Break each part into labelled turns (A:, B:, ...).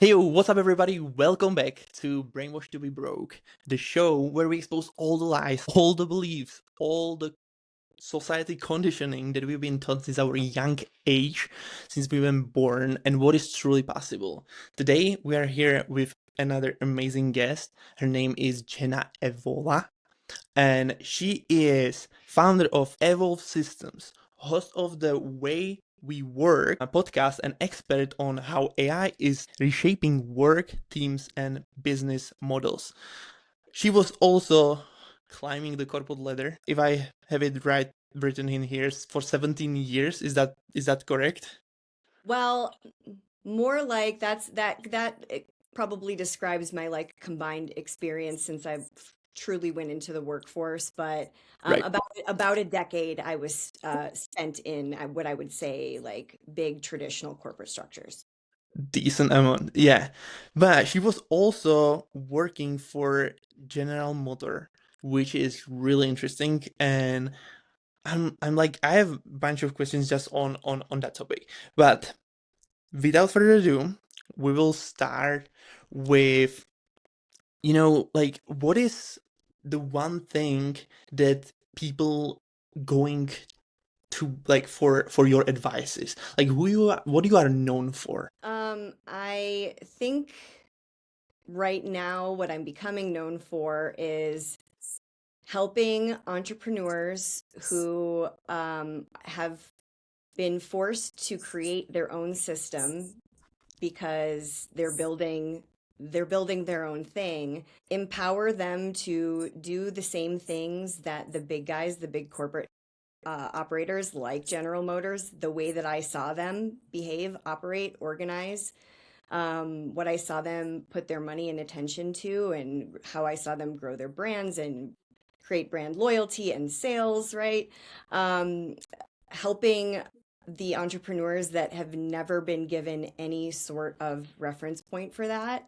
A: Hey, what's up, everybody? Welcome back to Brainwashed to be Broke, the show where we expose all the lies, all the beliefs, all the society conditioning that we've been taught since our young age, since we've been born, and what is truly possible. Today, we are here with another amazing guest. Her name is Jenna Evola, and she is founder of Evolve Systems, host of the Way We Work, a podcast, and expert on how AI is reshaping work, teams, and business models. She was also climbing the corporate ladder, if I have it right written in here, for 17 years. Is that correct?
B: Well, more like that it probably describes my like combined experience since I truly went into the workforce, but
A: Right.
B: about a decade I was spent in what I would say like big traditional corporate structures.
A: Decent amount. Yeah. But she was also working for General Motor, which is really interesting. And I'm like I have a bunch of questions just on that topic. But without further ado, we will start with, like what is the one thing that people going to like for your advices? Like what you are known for?
B: I think right now what I'm becoming known for is helping entrepreneurs who have been forced to create their own system because they're building their own thing, empower them to do the same things that the big guys, the big corporate operators like General Motors, the way that I saw them behave, operate, organize, what I saw them put their money and attention to, and how I saw them grow their brands and create brand loyalty and sales, right? Um, Helping the entrepreneurs that have never been given any sort of reference point for that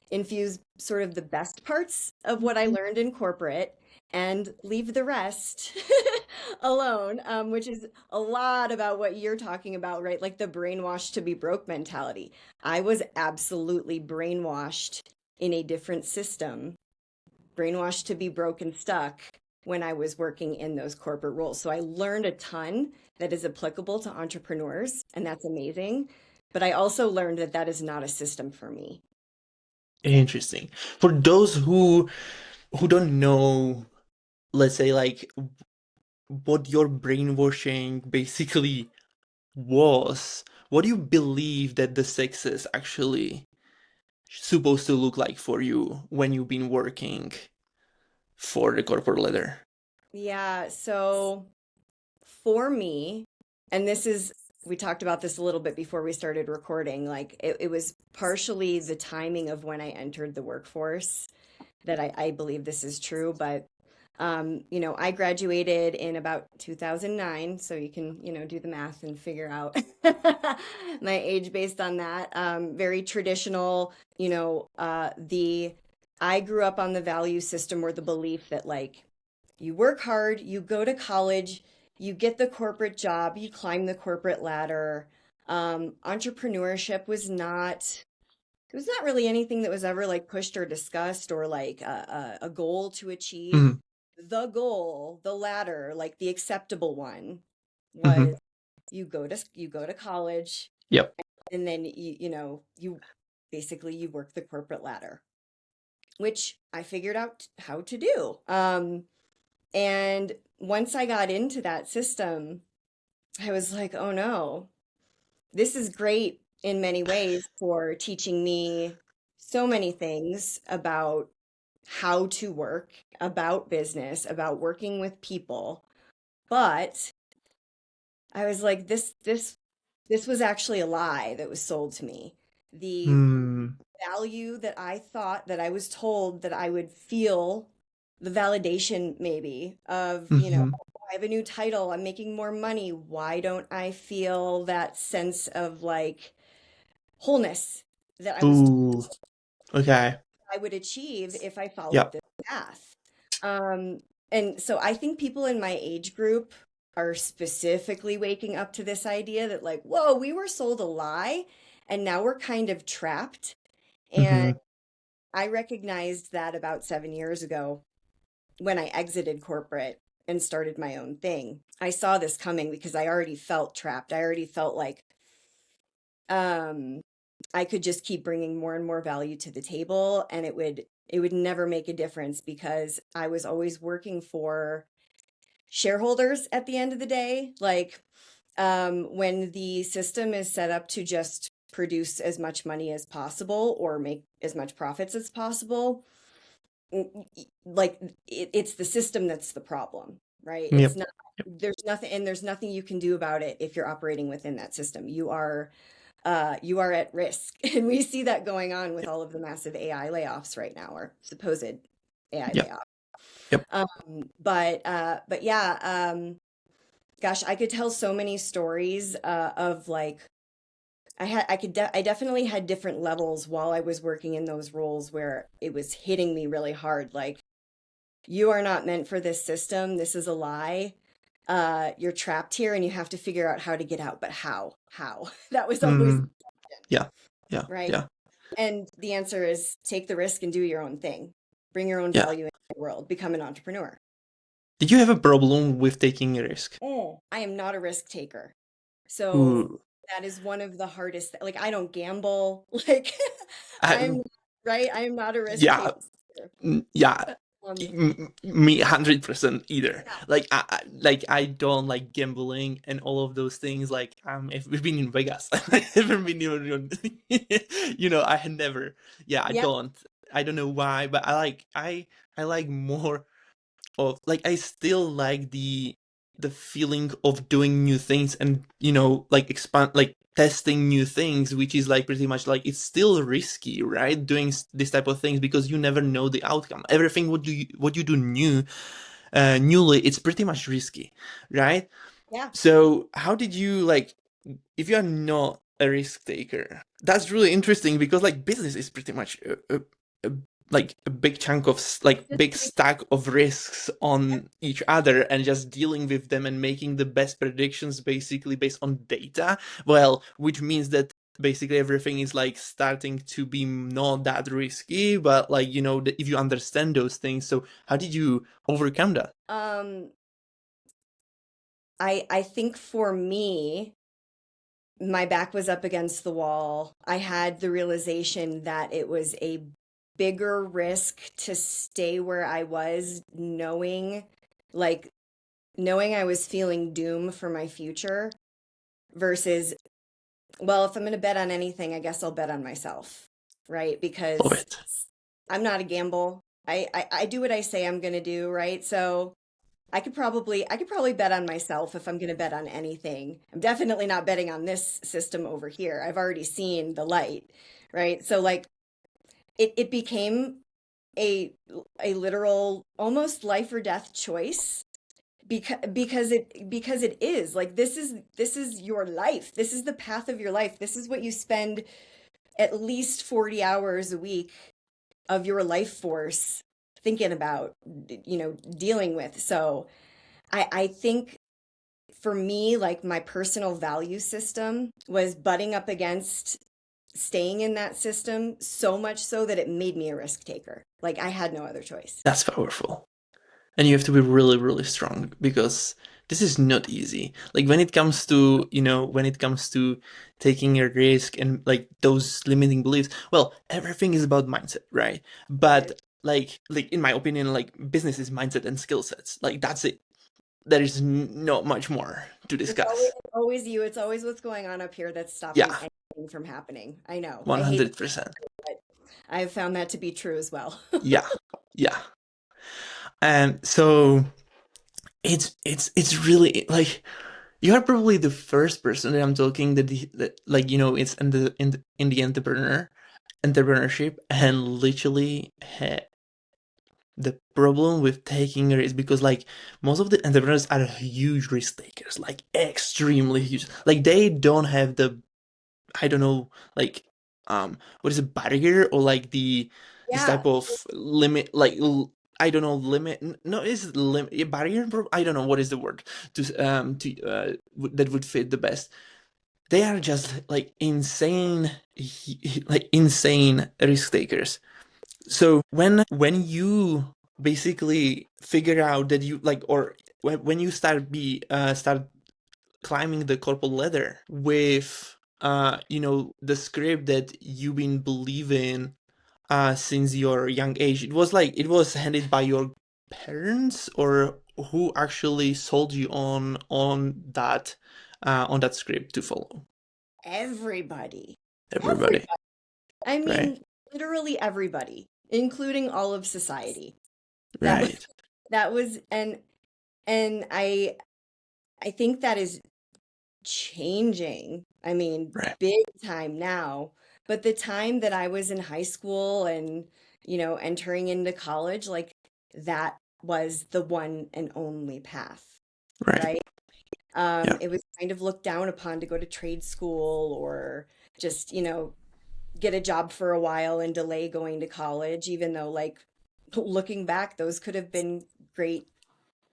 B: infuse sort of the best parts of what I learned in corporate and leave the rest alone, which is a lot about what you're talking about, right? Like the brainwashed to be broke mentality. I was absolutely brainwashed in a different system, brainwashed to be broke and stuck when I was working in those corporate roles. So I learned a ton that is applicable to entrepreneurs, and that's amazing. But I also learned that that is not a system for me.
A: Interesting. For those who don't know, let's say, like what your brainwashing basically was, what do you believe that the success actually supposed to look like for you when you've been working for the corporate ladder?
B: Yeah, so for me, and this is, we talked about this a little bit before we started recording, like it was partially the timing of when I entered the workforce that I believe this is true, but I graduated in about 2009, so you can, do the math and figure out my age based on that. Very traditional, I grew up on the value system or the belief that like you work hard, you go to college, you get the corporate job, you climb the corporate ladder. Entrepreneurship it was not really anything that was ever like pushed or discussed or like a goal to achieve.
A: Hmm.
B: The goal, the ladder, like the acceptable one
A: Hmm.
B: was you go to college
A: Yep.
B: and then you basically you work the corporate ladder, which I figured out how to do. And once I got into that system, I was like, oh no, this is great in many ways for teaching me so many things about how to work, about business, about working with people. But I was like, this was actually a lie that was sold to me. The
A: Hmm.
B: value that I thought that I was told that I would feel the validation maybe of,
A: Hmm.
B: I have a new title, I'm making more money. Why don't I feel that sense of like wholeness that I was told
A: Ooh. Okay.
B: I would achieve if I followed
A: Yep.
B: this path? Um, and so I think people in my age group are specifically waking up to this idea that like, whoa, we were sold a lie and now we're kind of trapped And
A: Hmm.
B: I recognized that about 7 years ago when I exited corporate and started my own thing. I saw this coming because I already felt trapped. I already felt like um, I could just keep bringing more and more value to the table, and it would never make a difference because I was always working for shareholders at the end of the day. Like when the system is set up to just produce as much money as possible or make as much profits as possible, like it's the system that's the problem, right? It's
A: Yep.
B: not, there's nothing you can do about it if you're operating within that system. You are at risk. And we see that going on with all of the massive AI layoffs right now, or supposed AI
A: Yep.
B: layoffs.
A: Yep.
B: But yeah, gosh, I could tell so many stories of like I definitely had different levels while I was working in those roles where it was hitting me really hard. Like, you are not meant for this system. This is a lie. You're trapped here and you have to figure out how to get out. But how? How? That was always the
A: Mm, yeah. Yeah.
B: right.
A: Yeah.
B: And the answer is take the risk and do your own thing. Bring your own
A: Yeah.
B: value into the world. Become an entrepreneur.
A: Did you have a problem with taking a risk?
B: I am not a risk taker. So
A: Ooh.
B: that is one of the hardest, like I don't gamble. Like
A: I,
B: I'm right. I am not a risk
A: yeah.
B: taker.
A: Yeah.
B: Um,
A: Me 100% either.
B: yeah,
A: Like like I don't like gambling and all of those things. Like if we've been in Vegas, I haven't been even, I had never. Yeah, I
B: yeah,
A: don't. I don't know why, but I like more of like I still like the feeling of doing new things and like expand like testing new things, which is like pretty much like it's still risky, right? Doing this type of things because you never know the outcome. Everything what you do newly, it's pretty much risky, right?
B: yeah.
A: So how did you like, if you are not a risk taker, that's really interesting because like business is pretty much a, like a big chunk of like
B: Just
A: big stack of risks on each other and just dealing with them and making the best predictions basically based on data. Well, which means that basically everything is like starting to be not that risky, but like if you understand those things. So how did you overcome that?
B: um, I think for me, my back was up against the wall. I had the realization that it was a bigger risk to stay where I was, like knowing I was feeling doom for my future versus, well, if I'm going to bet on anything, I guess I'll bet on myself, right?
A: Love
B: Because
A: it.
B: I'm not a gamble. I do what I say I'm going to do, right? So I could probably bet on myself if I'm going to bet on anything. I'm definitely not betting on this system over here. I've already seen the light, right? So like it became a a literal almost life or death choice because it is like this is your life. This is the path of your life. This is what you spend at least 40 hours a week of your life force thinking about, dealing with. So I think for me, like my personal value system was butting up against staying in that system so much so that it made me a risk taker. Like I had no other choice.
A: That's powerful. And you have to be really, really strong because this is not easy. Like when it comes to, when it comes to taking a risk and like those limiting beliefs, well, everything is about mindset, right?
B: It is.
A: But like in my opinion, like business is mindset and skill sets. Like that's it. There is not much more to discuss.
B: It's always you. It's always what's going on up here that's stopping
A: Yeah,
B: anything from happening. I know. I hate it,
A: 100%.
B: but I've found that to be true as well.
A: Yeah, yeah. And so it's really like you are probably the first person that I'm talking that like it's in the entrepreneurship and literally the problem with taking it is because like most of the entrepreneurs are huge risk takers, like extremely huge. Like they don't have the, I don't know, like what is a barrier or like this
B: Yeah.
A: type of limit, like I don't know, limit. No, is it limit barrier? I don't know what is the word that would fit the best. they are just like insane, like insane risk takers. So when you basically figure out that you like, or when you start climbing the corporate ladder with the script that you've been believing since your young age, it was handed by your parents, or who actually sold you on that script to follow?
B: Everybody.
A: Everybody,
B: Everybody. I
A: right?
B: mean, literally everybody, including all of society. That was
A: Right,
B: that was and I think that is changing. I mean,
A: right,
B: big time now. But the time that I was in high school and, entering into college, like that was the one and only path,
A: right.
B: right?
A: Yeah,
B: It was kind of looked down upon to go to trade school or just, get a job for a while and delay going to college, even though, like, looking back, those could have been great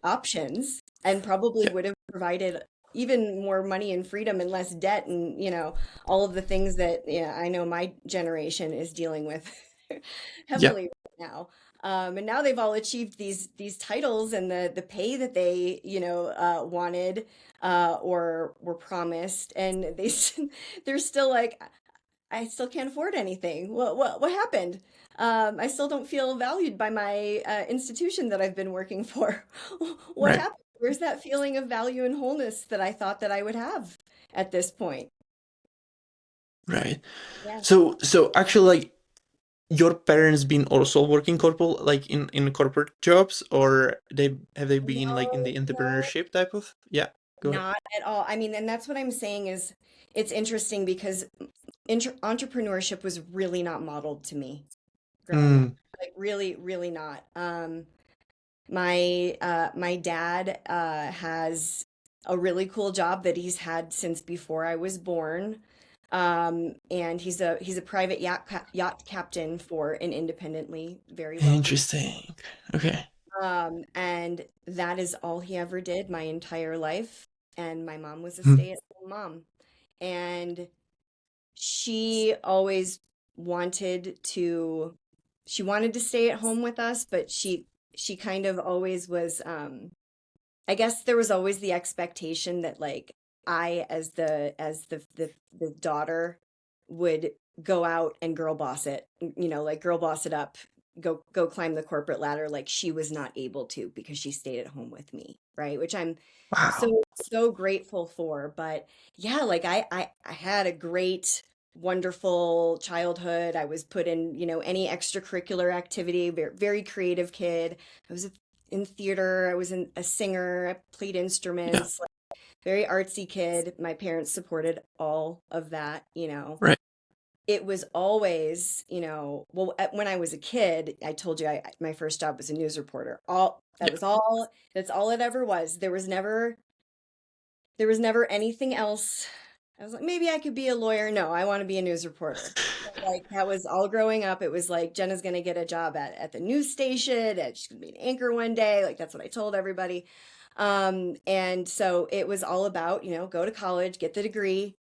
B: options and probably
A: yeah,
B: would have provided even more money and freedom and less debt and all of the things that I know my generation is dealing with
A: yeah,
B: heavily right now. And now they've all achieved these titles and the pay that they wanted or were promised, and they're still like, I still can't afford anything. What happened? I still don't feel valued by my institution that I've been working for. What
A: right,
B: happened? Where's that feeling of value and wholeness that I thought that I would have at this point?
A: right.
B: Yeah.
A: So actually, like, your parents been also working corporate, like in corporate jobs, or they been like in
B: No,
A: the
B: no,
A: entrepreneurship type of? Yeah, go ahead.
B: not at all. I mean, and that's what I'm saying is it's interesting because entrepreneurship was really not modeled to me growing up.
A: Mm,
B: Like really, really not. My dad has a really cool job that he's had since before I was born. And he's a private yacht captain for an independently very wealthy.
A: interesting. Okay.
B: And that is all he ever did my entire life. And my mom was a
A: Hmm.
B: stay-at-home mom. And she always wanted to she wanted to stay at home with us, but she kind of always was I guess there was always the expectation that, like, I as the daughter would go out and girl boss it, like girl boss it up, go climb the corporate ladder, like she was not able to because she stayed at home with me, right? Which I'm
A: Wow.
B: so grateful for. But yeah, like I had a great wonderful childhood. I was put in, any extracurricular activity, very, very creative kid. I was in theater. I was a singer. I played
A: Yeah.
B: instruments. Like, very artsy kid. My parents supported all of that.
A: Right.
B: It was always, well, when I was a kid, I told you my first job was a news reporter. All that
A: Yeah.
B: was all. That's all it ever was. There was never anything else. I was like, maybe I could be a lawyer. No, I want to be a news reporter. So, like, that was all growing up. It was like Jenna's gonna get a job at the news station, and she's gonna be an anchor one day. Like, that's what I told everybody. And so it was all about, go to college, get the degree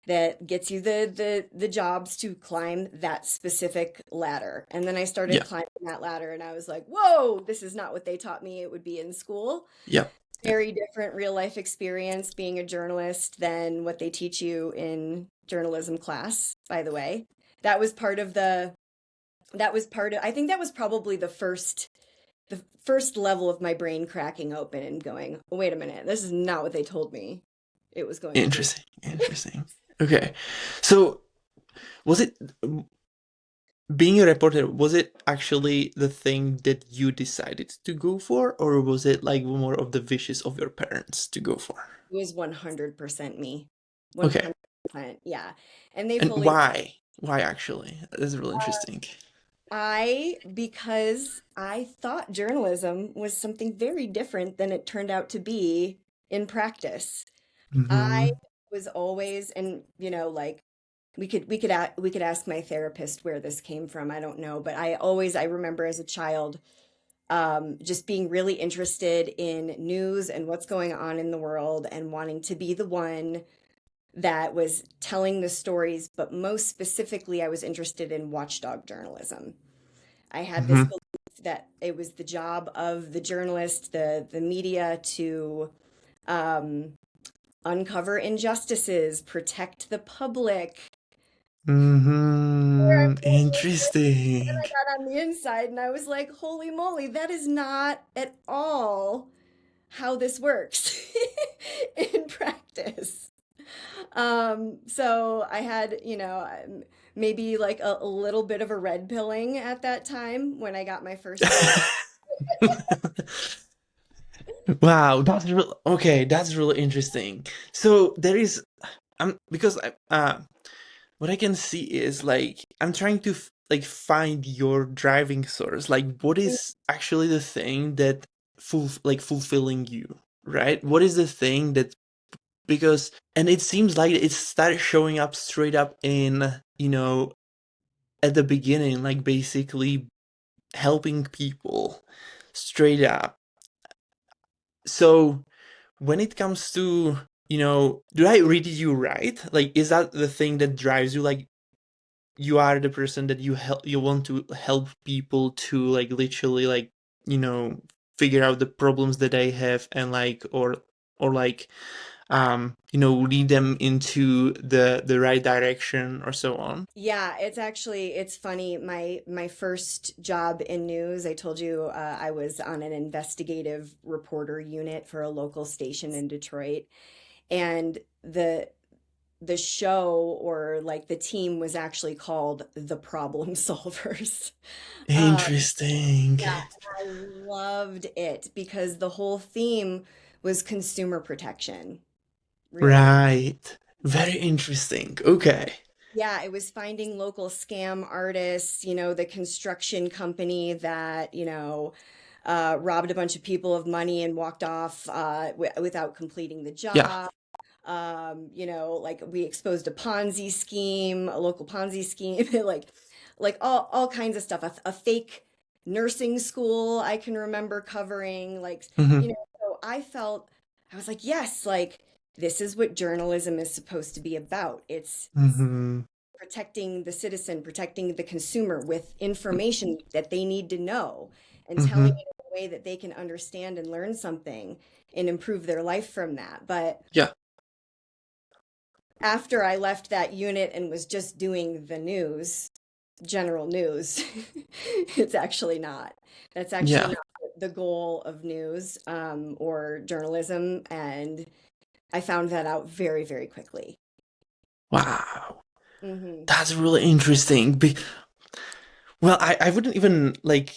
B: that gets you the jobs to climb that specific ladder. And then I started
A: Yeah.
B: climbing that ladder, and I was like, whoa, this is not what they taught me it would be in school.
A: Yeah. Yeah.
B: Very different real life experience being a journalist than what they teach you in journalism class, by the way. That was part of the that was part of I think that was probably the first level of my brain cracking open and going, oh, wait a minute, this is not what they told me it was going to be.
A: Interesting. Interesting. Okay. So was it being a reporter, was it actually the thing that you decided to go for, or was it like more of the wishes of your parents to go for?
B: It was 100% me.
A: Okay.
B: 100%. Yeah. And they
A: And
B: fully
A: why? Why actually? That's really interesting.
B: because I thought journalism was something very different than it turned out to be in practice. I
A: Hmm.
B: was always, and like we could ask my therapist where this came from. I don't know, but I remember as a child just being really interested in news and what's going on in the world and wanting to be the one that was telling the stories, but most specifically, I was interested in watchdog journalism. I had this
A: Hmm.
B: belief that it was the job of the journalist, the media to um, uncover injustices, protect the public.
A: Hmm.
B: And
A: Interesting.
B: I got on the inside and I was like, holy moly, that is not at all how this works in practice. So I had, maybe like a little bit of a red pilling at that time when I got my first job.
A: Wow, that's real. Okay, that's really interesting. So there is, because what I can see is like I'm trying to like find your driving source. Like, what is actually the thing that fulfilling you, right? What is the thing that because and it seems like it started showing up straight up in at the beginning, like basically helping people straight up. So when it comes to do I read you right? Like, is that the thing that drives you? Like, you are the person that you want to help people to like literally like you know figure out the problems that they have and like or like lead them into the right direction or so on.
B: Yeah, it's funny. My first job in news, I told you I was on an investigative reporter unit for a local station in Detroit, and the show or like the team was actually called the Problem Solvers. Um,
A: Interesting.
B: yeah, and I loved it because the whole theme was consumer protection, really.
A: Right. Very interesting. Okay.
B: Yeah, it was finding local scam artists, the construction company that, robbed a bunch of people of money and walked off without completing the
A: Yeah.
B: job. Like we exposed a Ponzi scheme, a local Ponzi scheme, like all kinds of stuff. A fake nursing school I can remember covering,
A: Hmm.
B: so I was like, yes, like this is what journalism is supposed to be about. It's
A: Hmm.
B: protecting the citizen, protecting the consumer with information that they need to know and telling
A: Hmm.
B: it in a way that they can understand and learn something and improve their life from that. But
A: Yeah.
B: after I left that unit and was just doing the news, general news, it's actually not. That's actually
A: Yeah.
B: not the goal of news or journalism. And I found that out very, very quickly.
A: Wow.
B: Hmm.
A: That's really interesting. Well, I wouldn't even like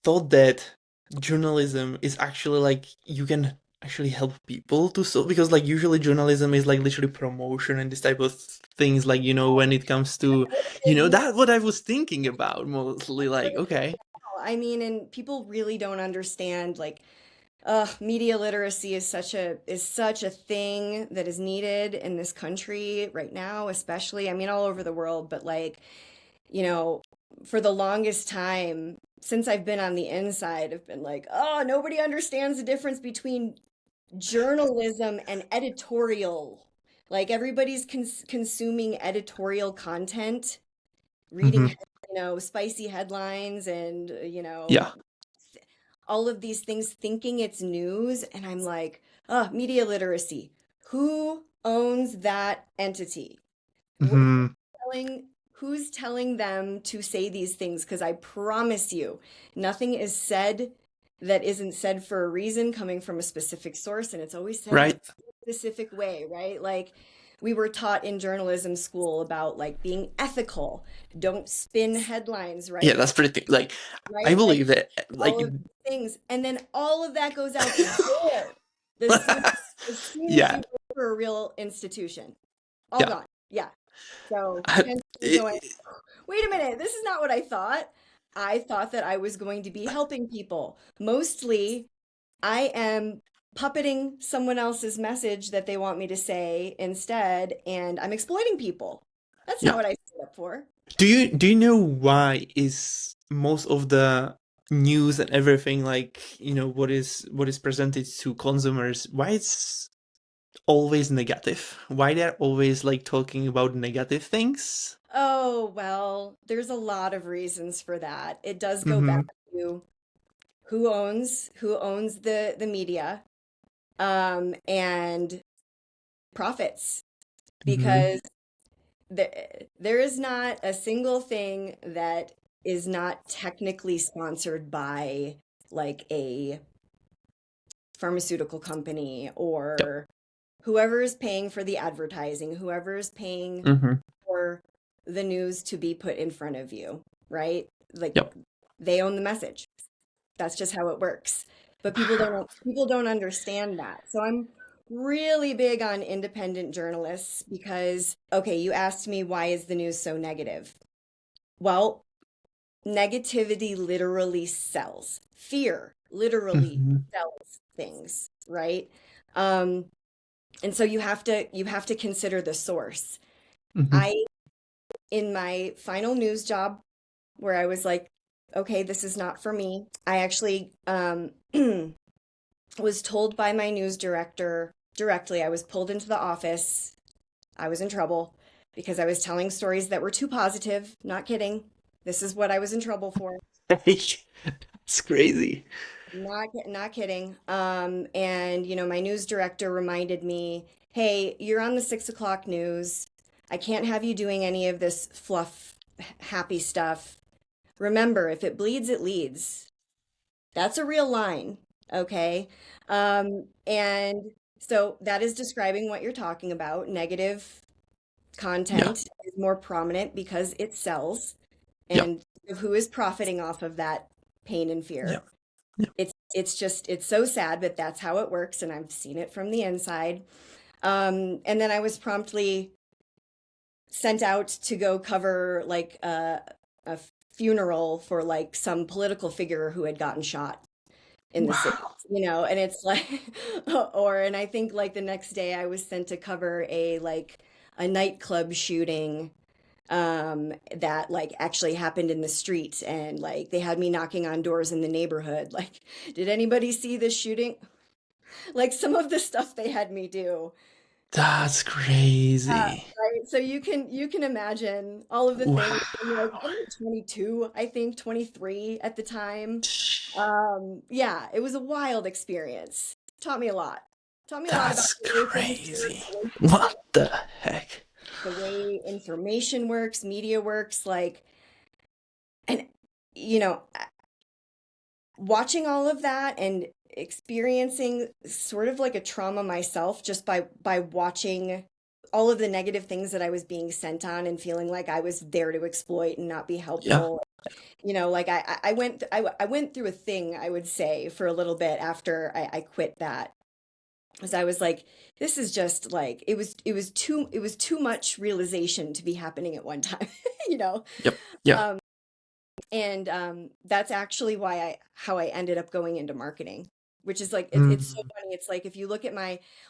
A: thought that journalism is actually like you can actually help people to so because like usually journalism is like literally promotion and this type of things like when it comes to that what I was thinking about mostly like okay.
B: I mean, and people really don't understand like media literacy is such a thing that is needed in this country right now, especially. I mean, all over the world, but like, you know, for the longest time since I've been on the inside, I've been like, oh, nobody understands the difference between journalism and editorial. Like everybody's consuming editorial content, reading,
A: Hmm.
B: spicy headlines and,
A: Yeah.
B: all of these things thinking it's news. And I'm like, media literacy. Who owns that entity? Wh- who's
A: Hmm.
B: who's telling them to say these things? Because I promise you, nothing is said that isn't said for a reason coming from a specific source. And it's always said in a
A: Right.
B: specific way, right? Like we were taught in journalism school about like being ethical, don't spin headlines,
A: Yeah,
B: right?
A: that's pretty like I
B: Right? Like
A: believe that like
B: all of these things. And then all of that goes out the door as soon as
A: yeah.
B: you work for a real institution. All
A: Yeah.
B: gone. Yeah. So
A: I-
B: hence me going,
A: it-
B: wait a minute, this is not what I thought. I thought that I was going to be helping people. Mostly, I am puppeting someone else's message that they want me to say instead, and I'm exploiting people. That's not
A: yeah.
B: what I signed up for.
A: Do you know why is most of the news and everything like what is presented to consumers why it's always negative? Why they're always like talking about negative things?
B: Oh, well, there's a lot of reasons for that. It does go back
A: Mm-hmm.
B: to who owns the media, and profits,
A: Mm-hmm.
B: because there is not a single thing that is not technically sponsored by like a pharmaceutical company,
A: Yep.
B: or whoever is paying for the advertising, whoever is paying
A: Mm-hmm.
B: for the news to be put in front of you, right? Like,
A: Yep.
B: they own the message. That's just how it works. But
A: Wow.
B: people don't understand that. So I'm really big on independent journalists because, okay, you asked me, why is the news so negative? Well, negativity literally sells. Fear literally
A: Mm-hmm.
B: sells things, right? Um, and so you have to consider the source.
A: Mm-hmm.
B: I In my final news job, where I was like, okay, this is not for me. I actually was told by my news director directly. I was pulled into the office. I was in trouble because I was telling stories that were too positive. Not kidding. This is what I was in trouble for.
A: It's crazy.
B: Not kidding. And my news director reminded me, hey, you're on the 6 o'clock news. I can't have you doing any of this fluff, happy stuff. Remember, if it bleeds, it leads. That's a real line, okay? And so that is describing what you're talking about. Negative
A: Yeah.
B: content is more prominent because it sells,
A: Yep.
B: and who is profiting off of that pain and fear?
A: Yep. Yep.
B: It's so sad, but that's how it works, and I've seen it from the inside. And then I was promptly sent out to go cover like a funeral for like some political figure who had gotten shot in the city,
A: Wow.
B: and it's like, and I think like the next day I was sent to cover a nightclub shooting, that like actually happened in the street, and like they had me knocking on doors in the neighborhood, like, did anybody see this shooting? Like, some of the stuff they had me do.
A: That's crazy.
B: Right. So you can imagine all of the things. And, like, I'm
A: Wow.
B: like 22, I think 23 at the time. Yeah, it was a wild experience. Taught me a lot. Taught me a lot about
A: That's
B: the way things work,
A: crazy.
B: the way people
A: What
B: get,
A: the heck?
B: the way information works, media works, like, and you know, watching all of that and experiencing sort of like a trauma myself, just by watching all of the negative things that I was being sent on, and feeling like I was there to exploit and not be
A: Yeah.
B: helpful. Like I went through a thing, I would say, for a little bit after I quit that, because I was like, this is just like, it was too much realization to be happening at one time, you know.
A: Yep. Yeah.
B: Um, and that's actually how I ended up going into marketing, which is like, it's so
A: Mm.
B: funny. It's like, if you look at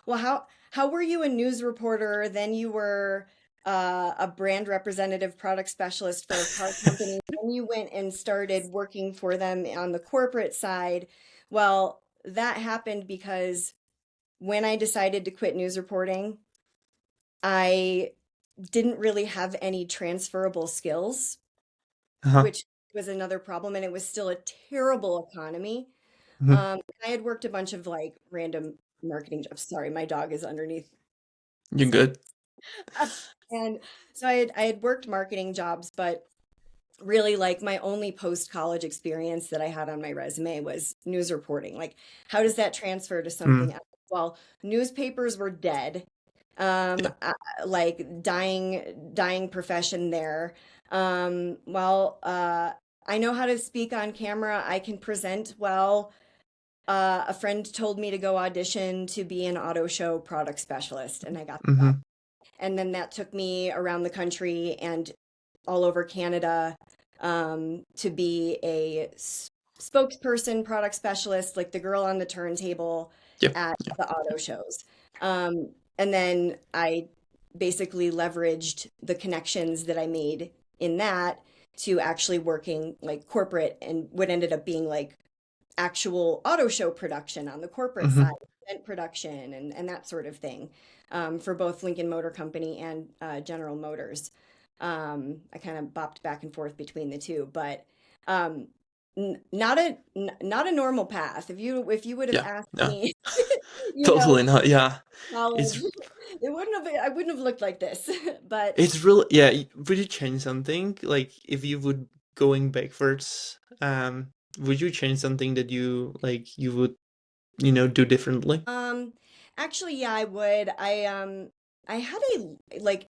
B: well, how were you a news reporter, then you were a brand representative, product specialist for a car company, then you went and started working for them on the corporate side. Well, that happened because when I decided to quit news reporting, I didn't really have any transferable skills,
A: Uh-huh.
B: which was another problem. And it was still a terrible economy.
A: Mhm.
B: I had worked a bunch of like random marketing jobs. Sorry, my dog is underneath.
A: You're good.
B: And so I had worked marketing jobs, but really, like, my only post-college experience that I had on my resume was news reporting. Like, how does that transfer to
A: Mm.
B: something else? Well, newspapers were dead.
A: Yeah.
B: Like, dying profession there. I know how to speak on camera. I can present well. A friend told me to go audition to be an auto show product specialist, and I got the job.
A: Mm-hmm.
B: And then that took me around the country and all over Canada, to be a spokesperson, product specialist, like the girl on the turntable
A: Yep.
B: at
A: Yeah.
B: the auto shows. And then I basically leveraged the connections that I made in that to actually working like corporate, and what ended up being like actual auto show production on the corporate
A: Mm-hmm.
B: side. event production and that sort of thing, for both Lincoln Motor Company and General Motors. I kind of bopped back and forth between the two, but um, not a normal path. If you would have
A: Yeah,
B: asked
A: yeah,
B: me, you know,
A: totally not. Yeah,
B: college,
A: it's
B: I wouldn't have looked like this. But
A: it's really, yeah. Would you change something? Like if you would going backwards, would you change something that you like you would do differently?
B: um, actually, yeah, I would. I had a like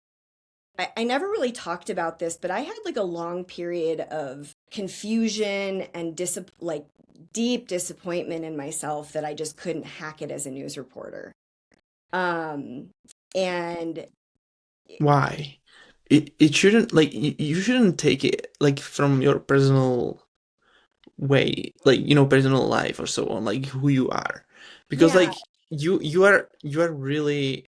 B: I never really talked about this, but I had like a long period of confusion and deep disappointment in myself that I just couldn't hack it as a news reporter. Um, and
A: Why? It shouldn't like you shouldn't take it like from your personal way, like personal life or so on, like who you are, because
B: yeah,
A: like you are really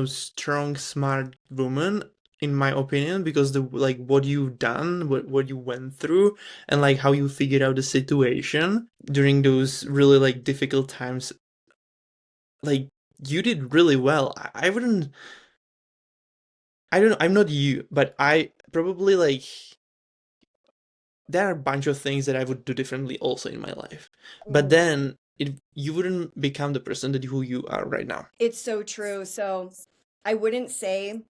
A: strong, smart woman in my opinion, because the like what you've done, what you went through, and like how you figured out the situation during those really like difficult times, like you did really well. I wouldn't, I don't know, I'm not you, but I probably like there are a bunch of things that I would do differently also in my life. But
B: mhm.
A: then you wouldn't become the person that who you are right now.
B: It's so true. So I wouldn't say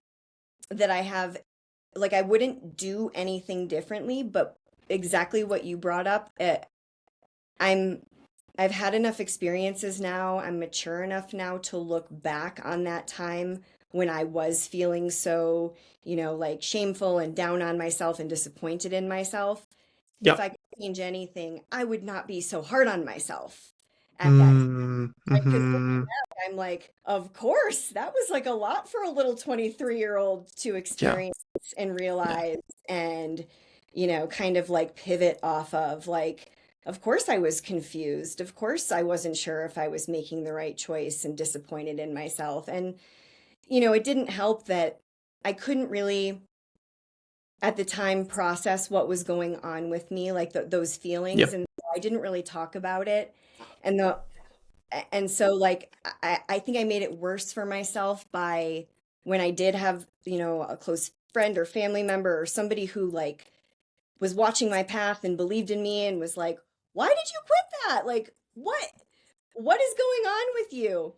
B: that I wouldn't do anything differently, but exactly what you brought up, I'm I've had enough experiences now. I'm mature enough now to look back on that time when I was feeling so, like shameful and down on myself and disappointed in myself. If
A: Yeah.
B: I could change anything, I would not be so hard on myself at that time.
A: Mm,
B: Right? Because looking
A: mm-hmm.
B: back, I'm like, of course, that was like a lot for a little 23-year-old to
A: Yeah.
B: experience and
A: Yeah.
B: realize and, kind of like pivot off of. Like, of course, I was confused. Of course, I wasn't sure if I was making the right choice and disappointed in myself. And, it didn't help that I couldn't really, at the time, process what was going on with me, like those
A: Yeah.
B: feelings. And so I didn't really talk about it. And and so like I think I made it worse for myself by when I did have, a close friend or family member or somebody who like was watching my path and believed in me and was like, "Why did you quit that? Like, what is going on with you?"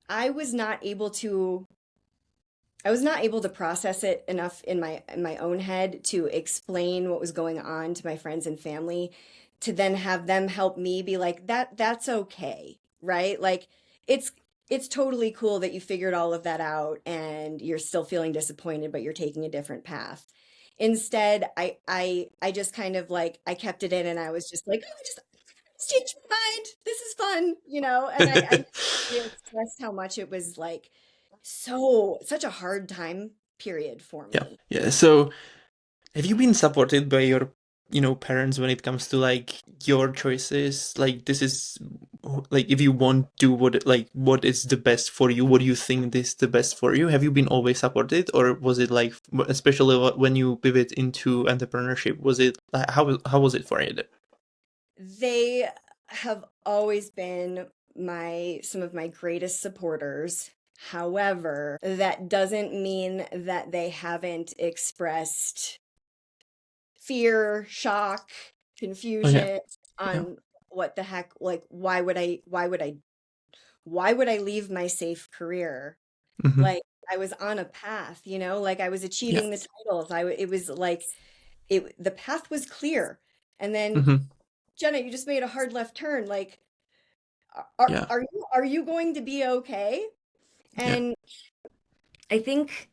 B: I was not able to I was not able to process it enough in my own head to explain what was going on to my friends and family, to then have them help me be like, that's okay, right? Like it's it's totally cool that you figured all of that out and you're still feeling disappointed, but you're taking a different path. Instead, I just kind of like I kept it in and I was just like, oh, I just changed my mind. This is fun, and I never really expressed how much it was like such a hard time period for
A: Yeah.
B: me.
A: Yeah. So have you been supported by your, parents when it comes to like your choices? Like this is like if you want to what is the best for you, what do you think is the best for you? Have you been always supported, or was it like especially when you pivot into entrepreneurship, was it how was it for you?
B: They have always been my some of my greatest supporters. However, that doesn't mean that they haven't expressed fear, shock,
A: Okay.
B: confusion
A: Yeah.
B: on what the heck, like why would I leave my safe career?
A: Hmm.
B: Like I was on a path, like I was
A: Yeah.
B: achieving the titles. It was like the path was clear. And then,
A: Hmm.
B: Jenna, you just made a hard left turn. Like, are
A: Yeah.
B: are you going to be okay?
A: Yeah.
B: And I think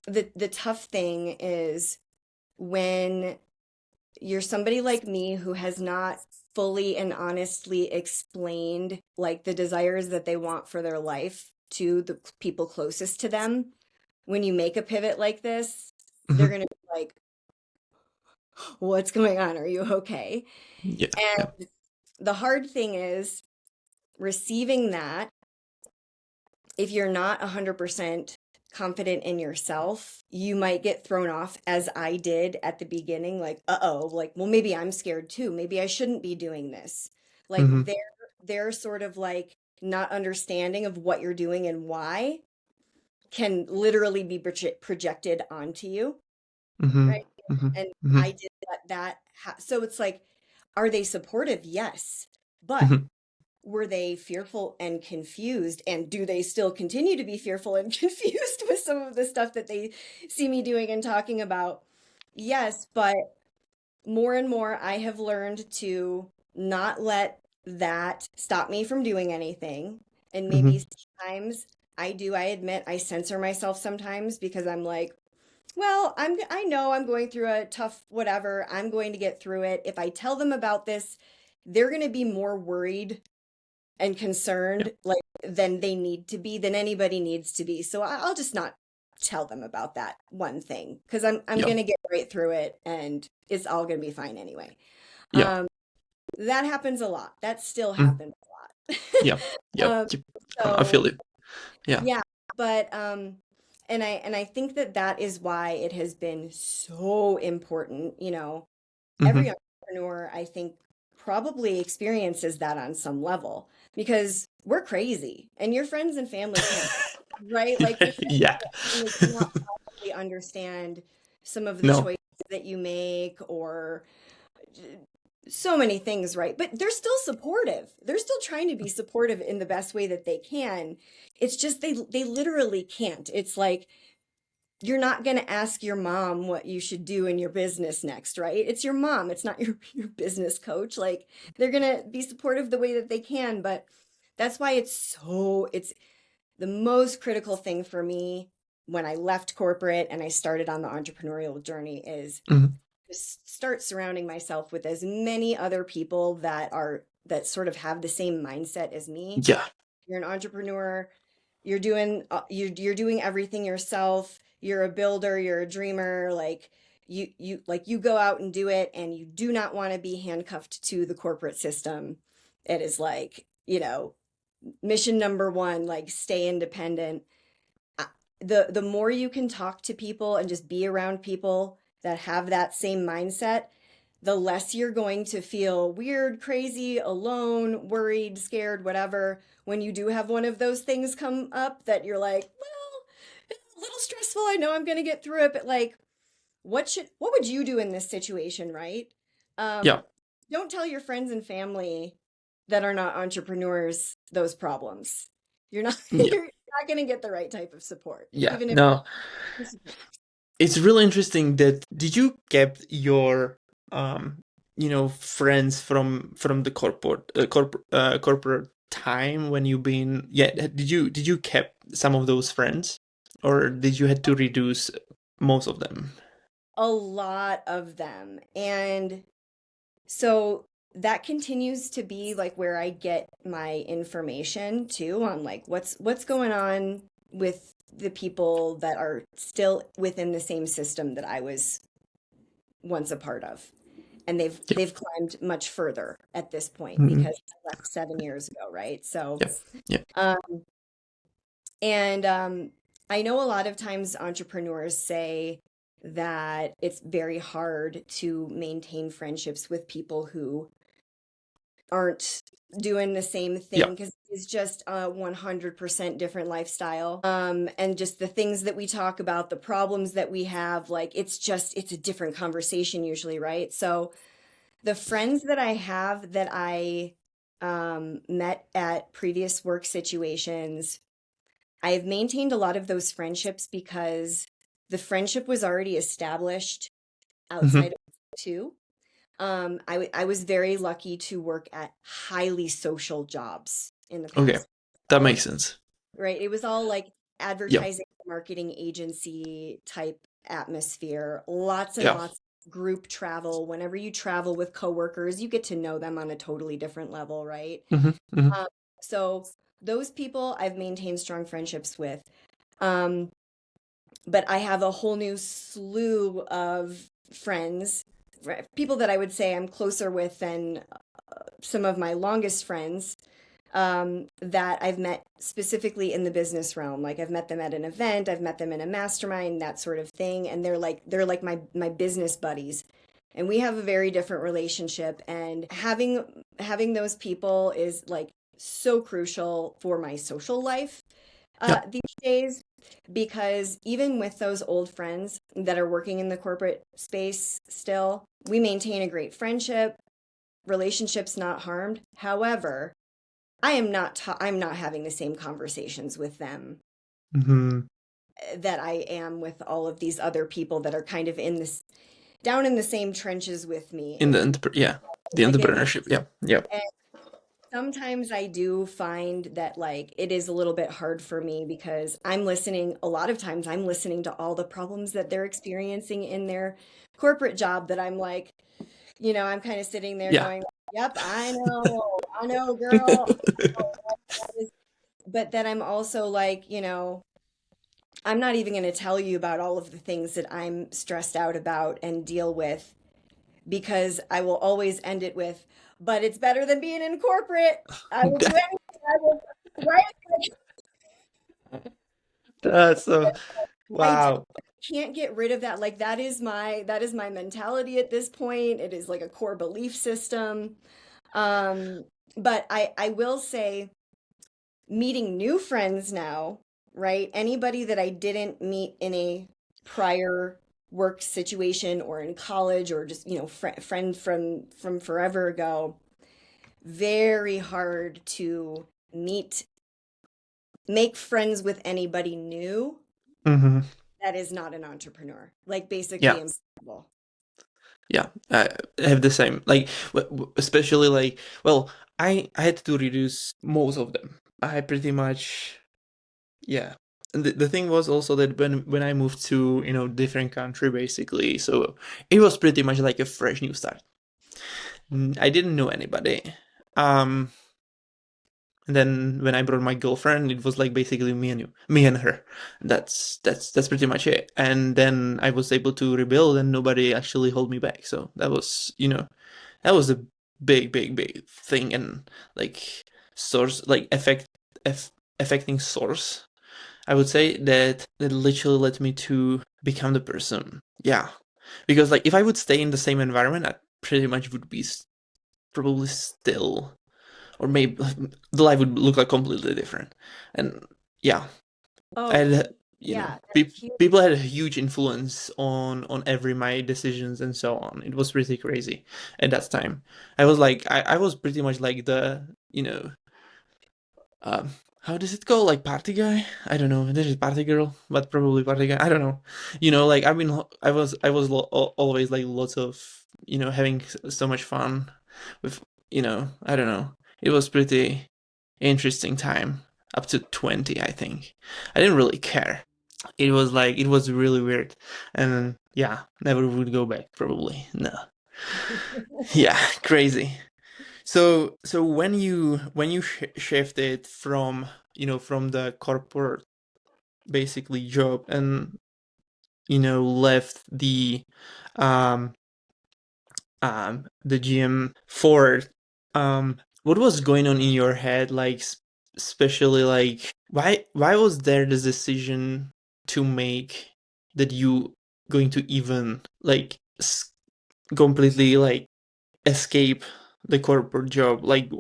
B: the tough thing is when you're somebody like me who has not fully and honestly explained like the desires that they want for their life to the people closest to them. When you make a pivot like this, they're
A: Hmm.
B: going to be like, what's going on? Are you okay?
A: Yeah. Yeah.
B: And the hard thing is receiving that. If you're not 100% confident in yourself, you might get thrown off, as I did at the beginning, like, uh-oh, like, well, maybe I'm scared too. Maybe I shouldn't be doing this. Like
A: Hmm.
B: they're sort of like not understanding of what you're doing and why can literally be projected onto you,
A: Mm-hmm.
B: right?
A: Mm-hmm.
B: And
A: Mm-hmm.
B: I did so it's like, are they supportive? Yes. But
A: Mm-hmm.
B: were they fearful and confused? And do they still continue to be fearful and confused with some of the stuff that they see me doing and talking about? Yes, but more and more I have learned to not let that stop me from doing anything. And maybe
A: Mm-hmm.
B: sometimes I admit I censor myself sometimes because I'm like, well, I know I'm going through a tough whatever. I'm going to get through it. If I tell them about this, they're going to be more worried and
A: Yeah.
B: concerned like than they need to be, than anybody needs to be. So I'll just not tell them about that one thing because I'm
A: Yeah.
B: going to get right through it and it's all going to be fine anyway.
A: Yeah.
B: Um, that happens a lot. That still
A: Mm.
B: happens a lot.
A: Yeah. Yeah.
B: Um,
A: Yep. I
B: so
A: feel it. Yeah.
B: yeah, but and I think that that is why it has been so important, every
A: Mm-hmm.
B: entrepreneur, I think, probably experiences that on some level because we're crazy and your friends and family can't, right? Like your friends
A: Yeah.
B: and family cannot possibly understand some of the
A: No.
B: choices that you make or so many things, right? But they're still supportive. They're still trying to be supportive in the best way that they can. It's just they literally can't. It's like you're not going to ask your mom what you should do in your business next, right? It's your mom. It's not your business coach. Like they're going to be supportive the way that they can, but that's why it's the most critical thing for me when I left corporate and I started on the entrepreneurial journey is
A: Mm-hmm.
B: just start surrounding myself with as many other people that sort of have the same mindset as me.
A: Yeah.
B: You're an entrepreneur, you're doing everything yourself. You're a builder, you're a dreamer, like you go out and do it and you do not want to be handcuffed to the corporate system. It is like, mission number one, like stay independent. uh, the more you can talk to people and just be around people that have that same mindset, the less you're going to feel weird, crazy, alone, worried, scared, whatever. When you do have one of those things come up that you're like, well, it's a little stressful. I know I'm going to get through it, but like, what would you do in this situation, right? Um,
A: Yeah.
B: don't tell your friends and family that are not entrepreneurs those problems. You're not
A: Yeah.
B: you're not going to get the right type of support,
A: Yeah.
B: even if
A: No.
B: it's support.
A: It's really interesting that did you kept your friends from the corporate time when you've been did you kept some of those friends or did you had to reduce most of them?
B: A lot of them. And so that continues to be like where I get my information too on like what's going on with the people that are still within the same system that I was once a part of. And they've
A: Yeah.
B: they've climbed much further at this point
A: Mhm.
B: because I left 7 years ago, right? So,
A: Yeah. Yeah.
B: um, and I know a lot of times entrepreneurs say that it's very hard to maintain friendships with people who aren't doing the same
A: Yeah.
B: thing because it's just a 100% different lifestyle. And just the things that we talk about, the problems that we have, like it's a different conversation usually, right? So the friends that I have that I met at previous work situations, I've maintained a lot of those friendships because the friendship was already established
A: Hmm.
B: outside of work too. I was very lucky to work at highly social jobs in the
A: Okay.
B: past.
A: That
B: All,
A: makes sense.
B: right. It was all like
A: Yeah.
B: advertising, marketing agency type atmosphere, lots and
A: Yeah.
B: lots of group travel. Whenever you travel with coworkers, you get to know them on a totally different level, right?
A: Hmm. Hmm.
B: Um, so those people I've maintained strong friendships with. Um, but I have a whole new slew of friends, people that I would say I'm closer with than some of my longest friends, that I've met specifically in the business realm. Like I've met them at an event, I've met them in a mastermind, that sort of thing, and they're like my business buddies. And we have a very different relationship, and having those people is like so crucial for my social life
A: Yeah.
B: these days, because even with those old friends that are working in the corporate space still, we maintain a great friendship, relationships not harmed. However, I'm not having the same conversations with them
A: Hmm.
B: that I am with all of these other people that are kind of in this down in the same trenches with me,
A: In the yeah, the
B: if I get my.
A: entrepreneurship. Yeah. Yeah.
B: And sometimes I do find that like it is a little bit hard for me because a lot of times I'm listening to all the problems that they're experiencing in their corporate job that I'm like, I'm kind of sitting there
A: Yeah.
B: going, "Yep, I know, girl." But then I'm also like, I'm not even going to tell you about all of the things that I'm stressed out about and deal with, because I will always end it with, but it's better than being in corporate. I will do anything. I will, right?
A: That's so
B: I just
A: wow.
B: can't get rid of that. Like that is my mentality at this point. It is like a core belief system. Um, but I will say, meeting new friends now, right? Anybody that I didn't meet in a prior work situation or in college, or just, friend from forever ago, very hard to meet, make friends with anybody new
A: Hmm.
B: that is not an entrepreneur. Like
A: Yeah.
B: basically impossible.
A: Yeah. I have the same. Like, especially like, well, I had to reduce most of them. I pretty much, yeah. And the thing was also that when I moved to, different country basically, so it was pretty much like a fresh new start. I didn't know anybody. Um, and then when I brought my girlfriend, it was like basically me and her. That's pretty much it. And then I was able to rebuild, and nobody actually held me back. So that was a big thing, and like source, like affecting source. I would say that literally led me to become the person. Yeah, because like if I would stay in the same environment, I pretty much would be probably still, or maybe the life would look like completely different. And yeah, I
B: Oh,
A: had,
B: yeah, that's huge.
A: people had a huge influence on every my decisions and so on. It was pretty crazy at that time. I was pretty much like the, um how does it go, like party guy? I don't know, this is party girl, but probably party guy, I don't know. Like always like lots of, having so much fun with, I don't know, it was pretty interesting time up to 20, I think. I didn't really care. It was really weird, and yeah, never would go back probably, no. Yeah, crazy. So when you shifted from, from the corporate basically job, and left um the GM for, what was going on in your head, like especially like why was there this decision to make, that you going to even like completely like escape the corporate job, like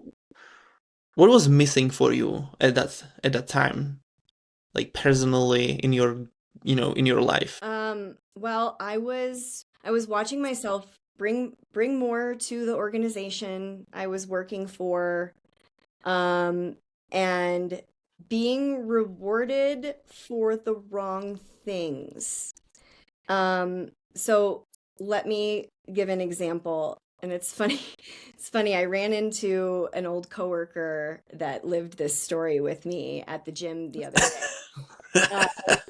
A: what was missing for you at that time, like personally in your, in your life?
B: Well, I was watching myself bring more to the organization I was working for, um, and being rewarded for the wrong things. So let me give an example. And it's funny, it's funny. I ran into an old coworker that lived this story with me at the gym the other day.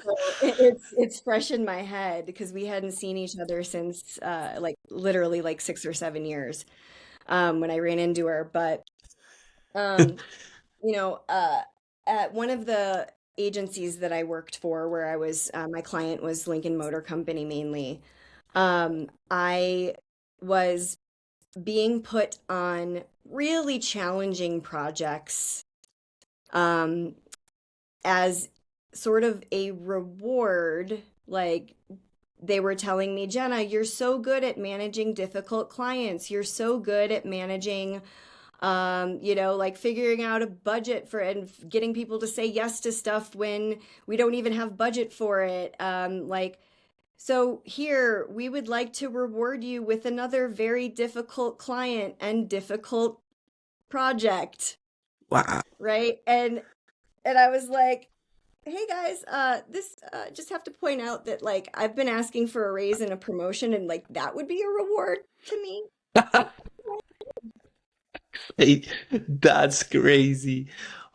B: So it's fresh in my head because we hadn't seen each other since like literally like 6 or 7 years, when I ran into her. But um, you know, uh, at one of the agencies that I worked for, where my client was Lincoln Motor Company mainly. I was being put on really challenging projects, um, as sort of a reward. Like they were telling me, Jenna, you're so good at managing difficult clients. You're so good at managing Like figuring out a budget for and getting people to say yes to stuff when we don't even have budget for it. So here we would like to reward you with another very difficult client and difficult project,
A: Wow.
B: right? And I was like, hey guys, this just have to point out that like I've been asking for a raise and a promotion, and like that would be a reward to me.
A: Hey, that's crazy.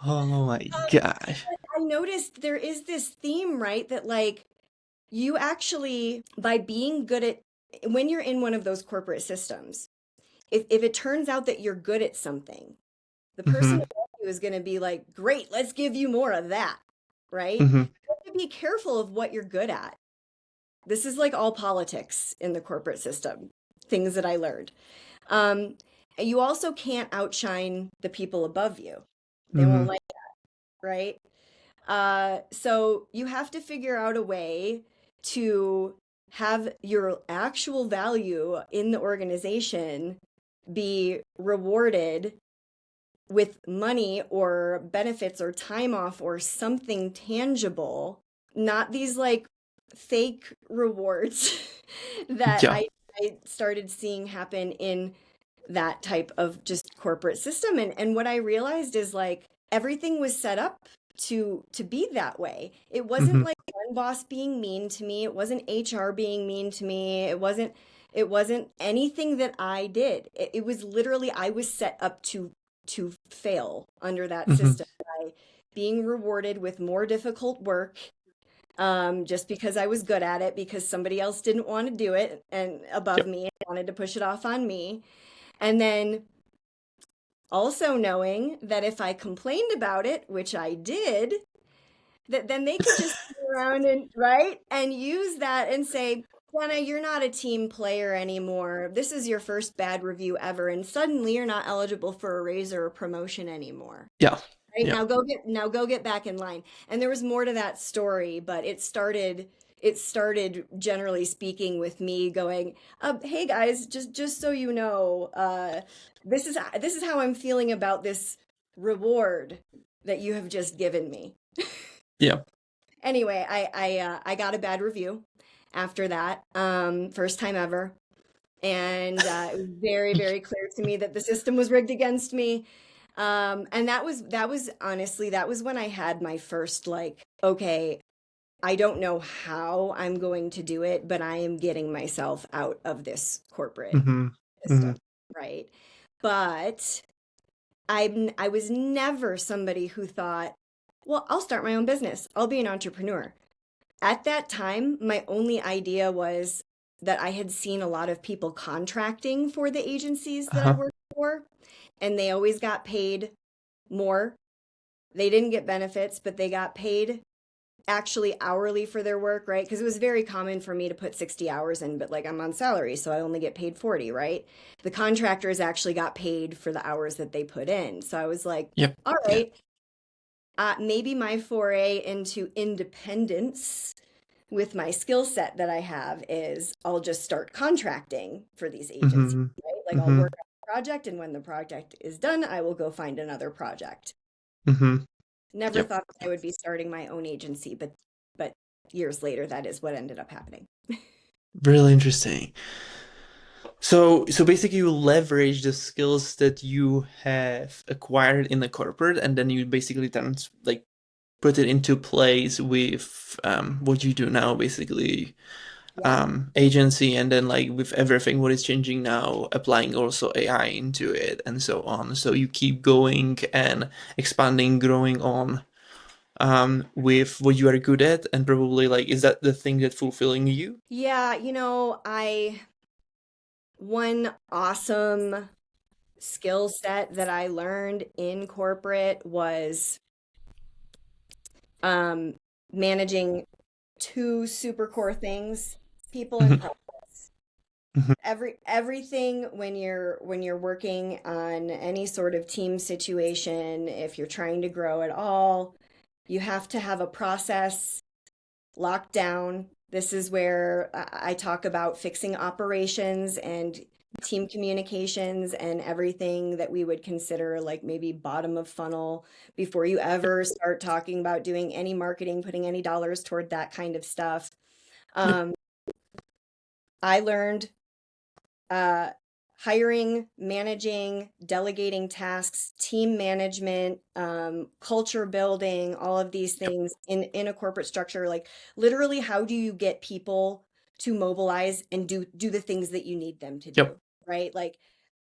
A: Oh my gosh.
B: I noticed there is this theme, right? That like you actually, by being good at, when you're in one of those corporate systems, if it turns out that you're good at something, the person
A: Hmm.
B: above you is going to be like, great, let's give you more of that, right?
A: Hmm.
B: You have to be careful of what you're good at. This is like all politics in the corporate system, things that I learned. Um, you also can't outshine the people above you. They won't
A: Hmm.
B: like, right? So you have to figure out a way to have your actual value in the organization be rewarded with money or benefits or time off or something tangible, not these like fake rewards that
A: Yeah.
B: I started seeing happen in that type of just corporate system. And what I realized is like everything was set up to be that way. It wasn't
A: Hmm.
B: like one boss being mean to me. It wasn't HR being mean to me. It wasn't anything that I did. It was literally I was set up to fail under that
A: Hmm.
B: system by being rewarded with more difficult work, just because I was good at it, because somebody else didn't want to do it and above
A: Yep.
B: me and wanted to push it off on me. And then also knowing that if I complained about it, which I did, that then they could just turn around and right and use that and say, Jenna, you're not a team player anymore. This is your first bad review ever, and suddenly you're not eligible for a raise or a promotion anymore.
A: Yeah.
B: Right,
A: Yeah.
B: now go get back in line. And there was more to that story, but it started generally speaking with me going, hey guys, just so you know, this is how I'm feeling about this reward that you have just given me.
A: Yeah.
B: Anyway, I got a bad review after that, first time ever. And it was very, very clear to me that the system was rigged against me. And that was honestly, that was when I had my first like, okay, I don't know how I'm going to do it, but I am getting myself out of this corporate
A: Hmm. Hmm.
B: system, right? But I was never somebody who thought, well, I'll start my own business. I'll be an entrepreneur. At that time, my only idea was that I had seen a lot of people contracting for the agencies that I
A: Uh-huh.
B: worked for, and they always got paid more. They didn't get benefits, but they got paid actually hourly for their work, right? Because it was very common for me to put 60 hours in, but like I'm on salary, so I only get paid 40, right? The contractors actually got paid for the hours that they put in. So I was like,
A: Yep.
B: all
A: Yeah.
B: right, maybe my foray into independence with my skill set that I have is I'll just start contracting for these agencies,
A: Hmm.
B: right? Like I'll
A: Hmm.
B: work on a project, and when the project is done, I will go find another project.
A: Hmm.
B: Never
A: Yep.
B: thought that I would be starting my own agency, but years later, that is what ended up happening.
A: Really interesting. So basically you leverage the skills that you have acquired in the corporate and then you basically like put it into place with what you do now, basically
B: Yeah.
A: agency, and then like with everything what is changing now, applying also AI into it and so on. So you keep going and expanding, growing on with what you are good at, and probably like is that the thing that fulfilling you?
B: Yeah, I one awesome skill set that I learned in corporate was um managing two super core things, people and
A: Mhm.
B: process.
A: Mhm.
B: Everything when you're working on any sort of team situation, if you're trying to grow at all, you have to have a process locked down. This is where I talk about fixing operations and team communications and everything that we would consider like maybe bottom of funnel before you
A: Yep.
B: ever start talking about doing any marketing, putting any dollars toward that kind of stuff.
A: Yep.
B: Um, I learned uh, hiring, managing, delegating tasks, team management, culture building, all of these
A: Yep.
B: things in a corporate structure. Like literally, how do you get people to mobilize and do the things that you need them to
A: Yep.
B: do, right? Like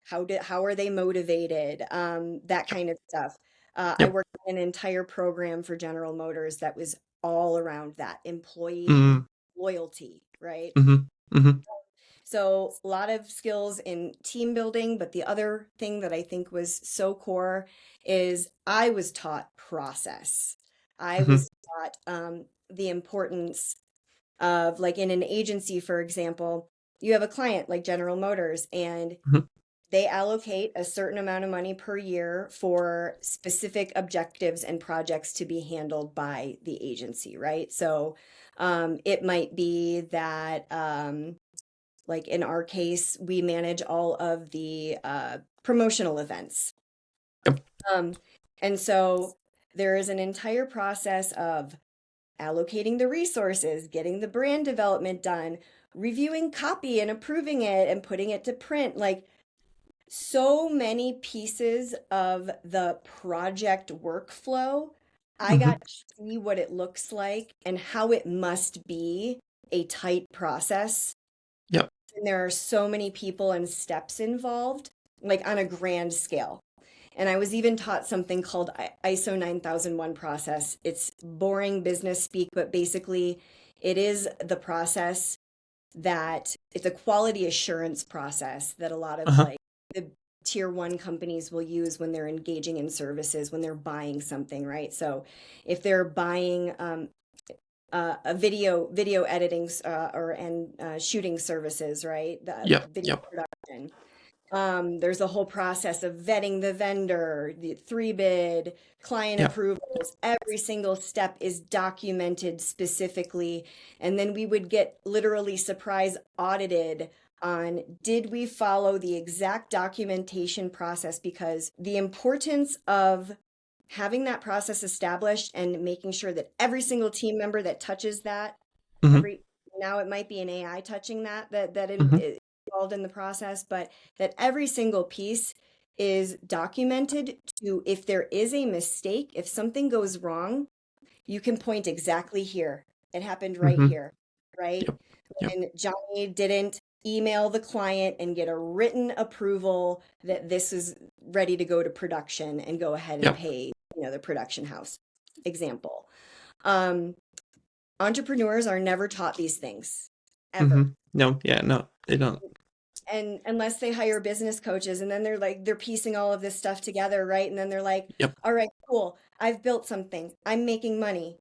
B: how are they motivated? That
A: Yep.
B: kind of stuff. I
A: Yep.
B: worked on an entire program for General Motors that was all around that employee
A: Mm-hmm.
B: loyalty, right?
A: Mm-hmm. Mm-hmm.
B: So a lot of skills in team building, but the other thing that I think was so core is I was taught process. I
A: Mm-hmm.
B: was taught the importance of like in an agency, for example, you have a client like General Motors and
A: Mm-hmm.
B: they allocate a certain amount of money per year for specific objectives and projects to be handled by the agency, right? So it might be that like in our case, we manage all of the promotional events.
A: Yep.
B: Um, and so there is an entire process of allocating the resources, getting the brand development done, reviewing copy and approving it and putting it to print. Like so many pieces of the project workflow. I
A: Mm-hmm.
B: got to see what it looks like and how it must be a tight process,
A: Yep.
B: and there are so many people and steps involved, like on a grand scale. And I was even taught something called ISO 9001 process. It's boring business speak, but basically, it is the process that it's a quality assurance process that a lot of
A: Uh-huh.
B: like the tier one companies will use when they're engaging in services, when they're buying something, right? So if they're buying a video editing or and shooting services, right? The
A: Yep.
B: video
A: Yep.
B: production. There's a whole process of vetting the vendor, the three bid, client
A: Yep.
B: approvals. Every single step is documented specifically, and then we would get literally surprise audited on did we follow the exact documentation process, because the importance of having that process established and making sure that every single team member that touches that,
A: Mm-hmm.
B: every now it might be an AI touching
A: Mm-hmm.
B: is involved in the process, but that every single piece is documented to if there is a mistake, if something goes wrong, you can point exactly here. It happened right
A: Mm-hmm.
B: here, right?
A: Yep. Yep.
B: When Johnny didn't email the client and get a written approval that this is ready to go to production and go ahead and
A: Yep.
B: pay, the production house. Example. Um, Entrepreneurs are never taught these things
A: Mm-hmm.
B: ever.
A: No. Yeah. No. They don't.
B: And unless they hire business coaches and then they're piecing all of this stuff together, right? And then they're like,
A: Yep.
B: all right, cool. I've built something. I'm making money,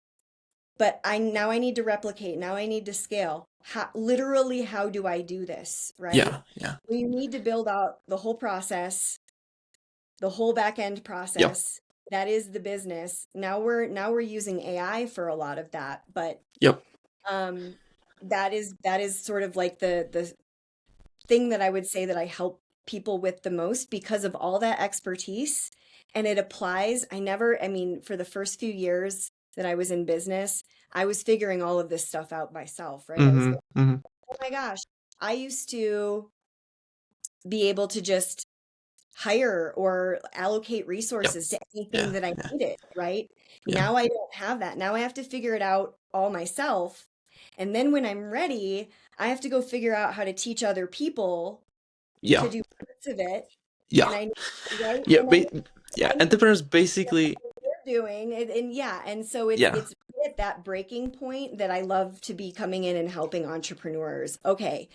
B: but I need to replicate. Now I need to scale. Literally, how do I do this, right?
A: Yeah. Yeah.
B: Well, you need to build out the whole process, the whole back end
A: Yep.
B: process. That is the business. Now we're using AI for a lot of that, but
A: Yep.
B: um that is sort of like the thing that I would say that I help people with the most because of all that expertise, and it applies. I mean, for the first few years that I was in business, I was figuring all of this stuff out myself, right? I was
A: Mm-hmm.
B: going,
A: Mm-hmm.
B: oh my gosh, I used to be able to just hire or allocate
A: Yep.
B: resources to anything
A: Yeah.
B: that I
A: Yeah.
B: needed, right?
A: Yeah.
B: Now I don't have that. Now I have to figure it out all myself. And then when I'm ready, I have to go figure out how to teach other people to
A: Yeah.
B: do parts of it.
A: Yeah.
B: And right?
A: Yeah.
B: And
A: Yeah.
B: I need to
A: Entrepreneurs basically.
B: what they're doing. And yeah, and so it's
A: Yeah.
B: it's at that breaking point that I love to be coming in and helping entrepreneurs. Okay,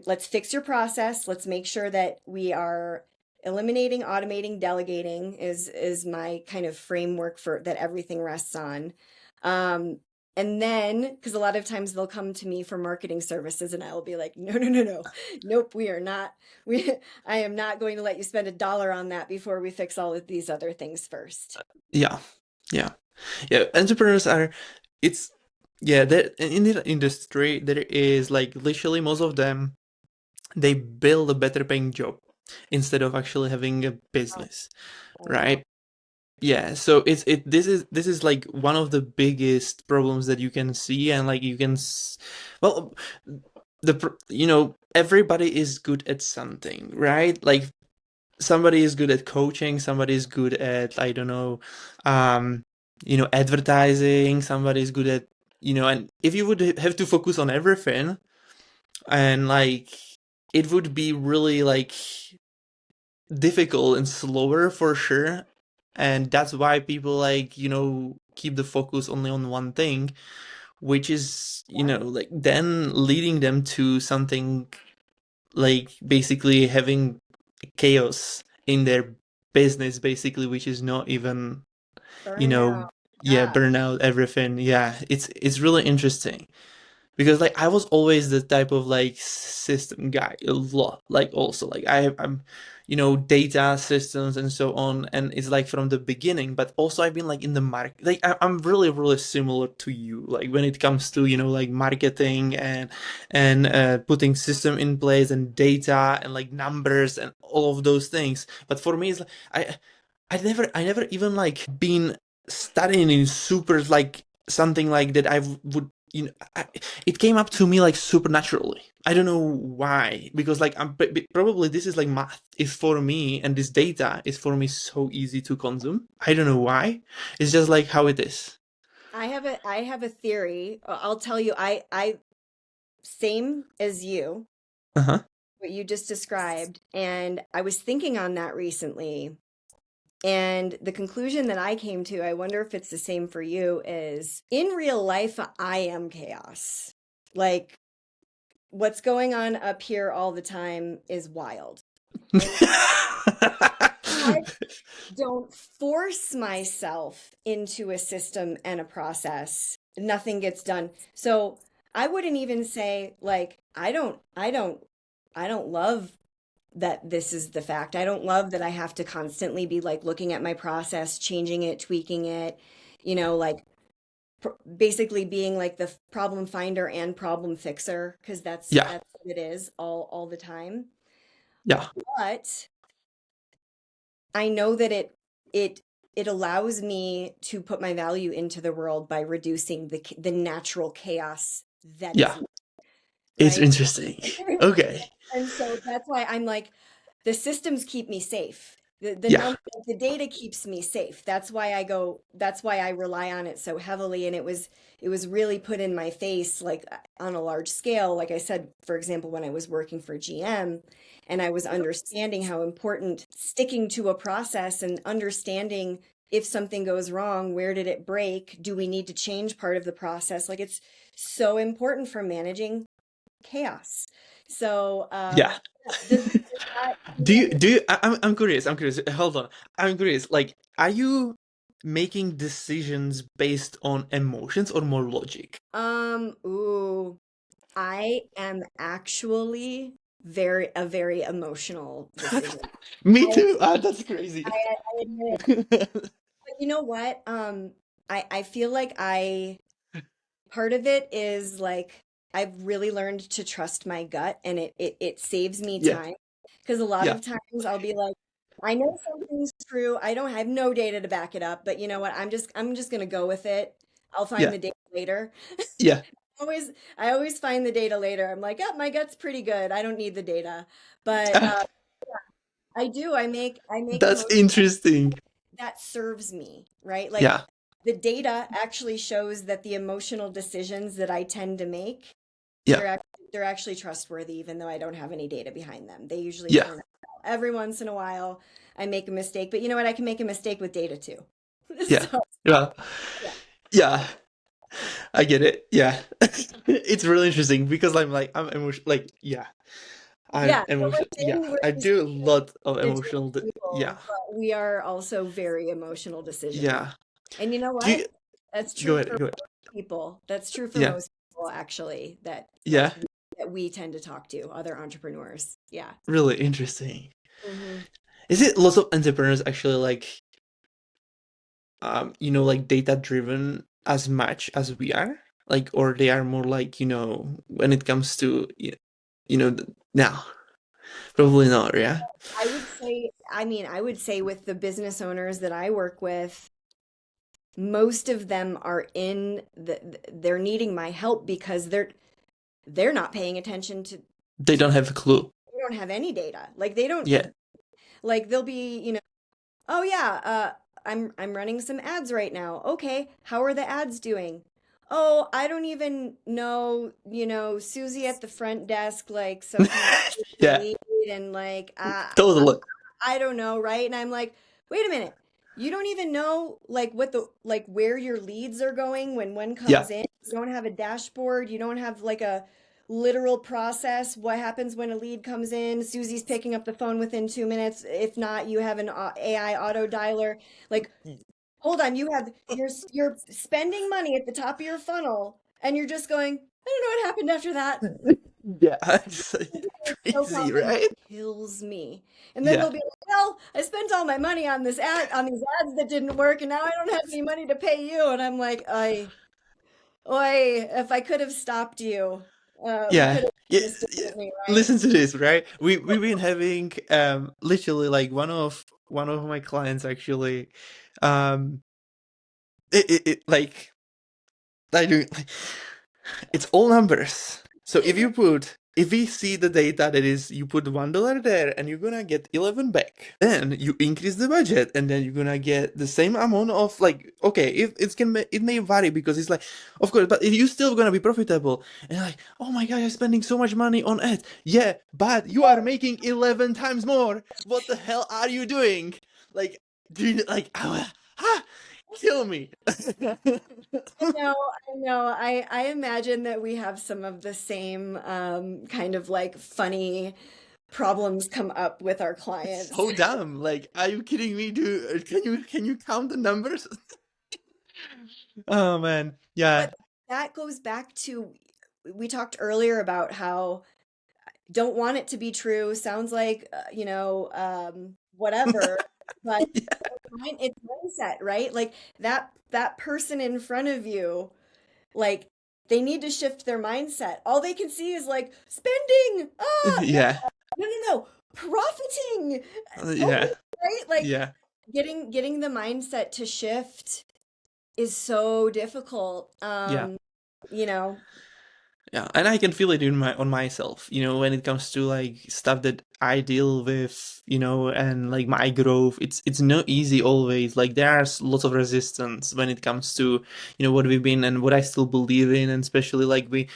B: let's fix your process. Let's make sure that we are eliminating, automating, delegating is my kind of framework for that everything rests on. Um, and then, because a lot of times they'll come to me for marketing services, and I'll be like, no, no, no, no, nope, we are not. I am not going to let you spend $1 on that before we fix all of these other things first.
A: Yeah. Yeah. Yeah. Entrepreneurs are. It's. Yeah. That in the industry there is like literally most of them they build a better paying job instead of actually having a business,
B: I know.
A: right? Yeah, so this is like one of the biggest problems that you can see, and like you can well, everybody is good at something, right? Like somebody is good at coaching, somebody is good at, I don't know, um advertising, somebody is good at, and if you would have to focus on everything, and like it would be really like difficult and slower for sure. And that's why people like, keep the focus only on one thing, which is, like then leading them to something like basically having chaos in their business, basically, which is not even, you know,
B: Burnout.
A: yeah,
B: Yeah.
A: burnout, everything. Yeah, it's really interesting. Because like I was always the type of like system guy a lot, like also like I'm data systems and so on, and it's like from the beginning. But also I've been like in the market, like I'm really really similar to you, like when it comes to like marketing and putting system in place and data and like numbers and all of those things. But for me it's like I never even like been studying in super like something like that. I would, it came up to me like supernaturally. I don't know why, because like probably this is like math is for me, and this data is for me so easy to consume. I don't know why. It's just like how it is.
B: I have a theory. I'll tell you, I same as you,
A: Uh-huh.
B: what you just described, and I was thinking on that recently. And the conclusion that I came to, I wonder if it's the same for you, is in real life, I am chaos. Like what's going on up here all the time is wild. And I don't force myself into a system and a process, nothing gets done. So I wouldn't even say like I don't love that this is the fact. I don't love that I have to constantly be like looking at my process, changing it, tweaking it, like basically being like the problem finder and problem fixer because that's
A: Yeah,
B: that's what it is all the time.
A: yeah,
B: But I know that it it allows me to put my value into the world by reducing the natural chaos that is
A: yeah.
B: me,
A: It's
B: right?
A: interesting. Okay.
B: And so that's why I'm like, the systems keep me safe.
A: Yeah,
B: The data keeps me safe. That's why I rely on it so heavily. And it was really put in my face, like on a large scale. Like I said, for example, when I was working for GM and I was understanding how important sticking to a process and understanding if something goes wrong, where did it break? Do we need to change part of the process? Like it's so important for managing chaos. So,
A: yeah.
B: does that
A: I'm curious. I'm curious. Hold on. I'm curious. Like, are you making decisions based on emotions or more logic?
B: ooh, I am actually a very emotional decision.
A: Me
B: I,
A: too. That's crazy.
B: I admit it. But you know what? I feel like part of it is like I've really learned to trust my gut and it saves me
A: Yeah,
B: time because a lot
A: yeah,
B: of times I'll be like, I know something's true. I have no data to back it up, but you know what? I'm just gonna go with it. I'll find
A: yeah,
B: the data later.
A: yeah.
B: Always I always find the data later. I'm like, oh, my gut's pretty good. I don't need the data. But I do. I make
A: That's
B: emotional
A: interesting.
B: that serves me, right? Like
A: Yeah,
B: the data actually shows that the emotional decisions that I tend to make,
A: yeah,
B: they're actually trustworthy, even though I don't have any data behind them. They usually
A: yeah,
B: turn out well. Every once in a while, I make a mistake, but you know what? I can make a mistake with data too.
A: yeah,
B: So
A: yeah,
B: yeah,
A: yeah. I get it. Yeah, it's really interesting because I'm emotional. Like, yeah, I'm
B: yeah. So we're
A: emotional. Yeah,
B: saying we're
A: I
B: these
A: do a lot of
B: individual
A: emotional. Yeah,
B: people, but we are also very emotional decision makers.
A: yeah.
B: And you know
A: Do you
B: what? That's
A: go
B: true
A: ahead?
B: for
A: Go ahead.
B: most people. That's true for
A: Yeah,
B: most people, actually,
A: yeah.
B: that we tend to talk to, other entrepreneurs. Yeah.
A: Really interesting.
B: Hmm.
A: Is it lots of entrepreneurs actually like like data driven as much as we are? Like, or they are more like, when it comes to now. Probably not, yeah.
B: I would say, I mean, I would say with the business owners that I work with, most of them are they're needing my help because they're not paying attention
A: They
B: to
A: don't have a clue.
B: they don't have any data. Like they don't
A: Yeah.
B: like they'll be, oh yeah, I'm running some ads right now. Okay, how are the ads doing? Oh, I don't even know, Susie at the front desk like sometimes takes the
A: Yeah,
B: lead and like
A: totally.
B: I don't know, right? And I'm like, wait a minute. You don't even know like what the like where your leads are going when one
A: Yeah.
B: comes in. You don't have a dashboard. You don't have like a literal process. What happens when a lead comes in? Susie's picking up the phone within 2 minutes. If not, you have an AI auto dialer. Like, hold on, you're spending money at the top of your funnel, and you're just going, I don't know what happened after that.
A: Yeah, it's
B: So
A: crazy,
B: confident
A: right?
B: kills me. And then
A: Yeah.
B: they'll be like, well, I spent all my money on on these ads that didn't work, and now I don't have any money to pay you. And I'm like, oi, if I could have stopped you, we
A: Yeah.
B: could have
A: Yeah,
B: done this
A: yeah.
B: differently, right?
A: Listen to this, right? We've been having literally like one of my clients actually um it like I do it's all numbers. So if we see the data that is you put $1 there and you're gonna get 11 back, then you increase the budget and then you're gonna get the same amount of like okay, if it may vary because it's like of course, but you're still gonna be profitable. And you're like, oh my god, you're spending so much money on ads. Yeah, but you are making 11 times more. What the hell are you doing? Like, do you like kill me?
B: I know. I imagine that we have some of the same kind of like funny problems come up with our
A: It's
B: clients.
A: so dumb. Like, are you kidding me, dude? Can you count the numbers? Oh man, yeah,
B: But that goes back to we talked earlier about how don't want it to be true, sounds like whatever, but
A: yeah,
B: it's mindset, right? Like that person in front of you, like they need to shift their mindset. All they can see is like spending. No,
A: yeah,
B: no, no, no. Profiting.
A: yeah,
B: Oh, right? Like
A: yeah,
B: getting the mindset to shift is so difficult.
A: yeah.
B: You know,
A: Yeah, and I can feel it in my on myself, when it comes to like stuff that I deal with, and like my growth. It's not easy always. Like there's lots of resistance when it comes to, what we've been and what I still believe in, and especially like we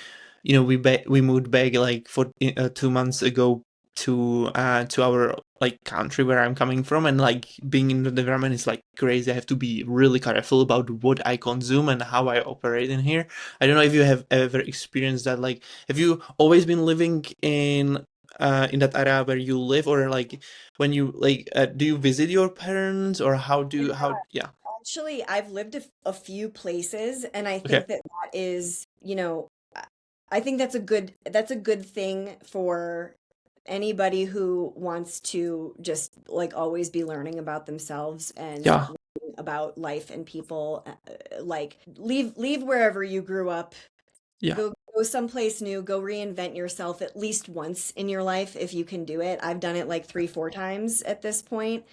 A: moved back like for 2 months ago to our like country where I'm coming from, and like being in the environment is like crazy. I have to be really careful about what I consume and how I operate in here. I don't know if you have ever experienced that. Like, have you always been living in that area where you live, or like when you like do you visit your parents, or how? Yeah.
B: actually, I've lived a few places, and I
A: Okay.
B: think that is, I think that's a good thing for anybody who wants to just like always be learning about themselves and
A: Yeah.
B: learning about life and people. Like leave wherever you grew up,
A: Yeah.
B: go someplace new, go reinvent yourself at least once in your life if you can do it. I've done it like 3, 4 times at this point.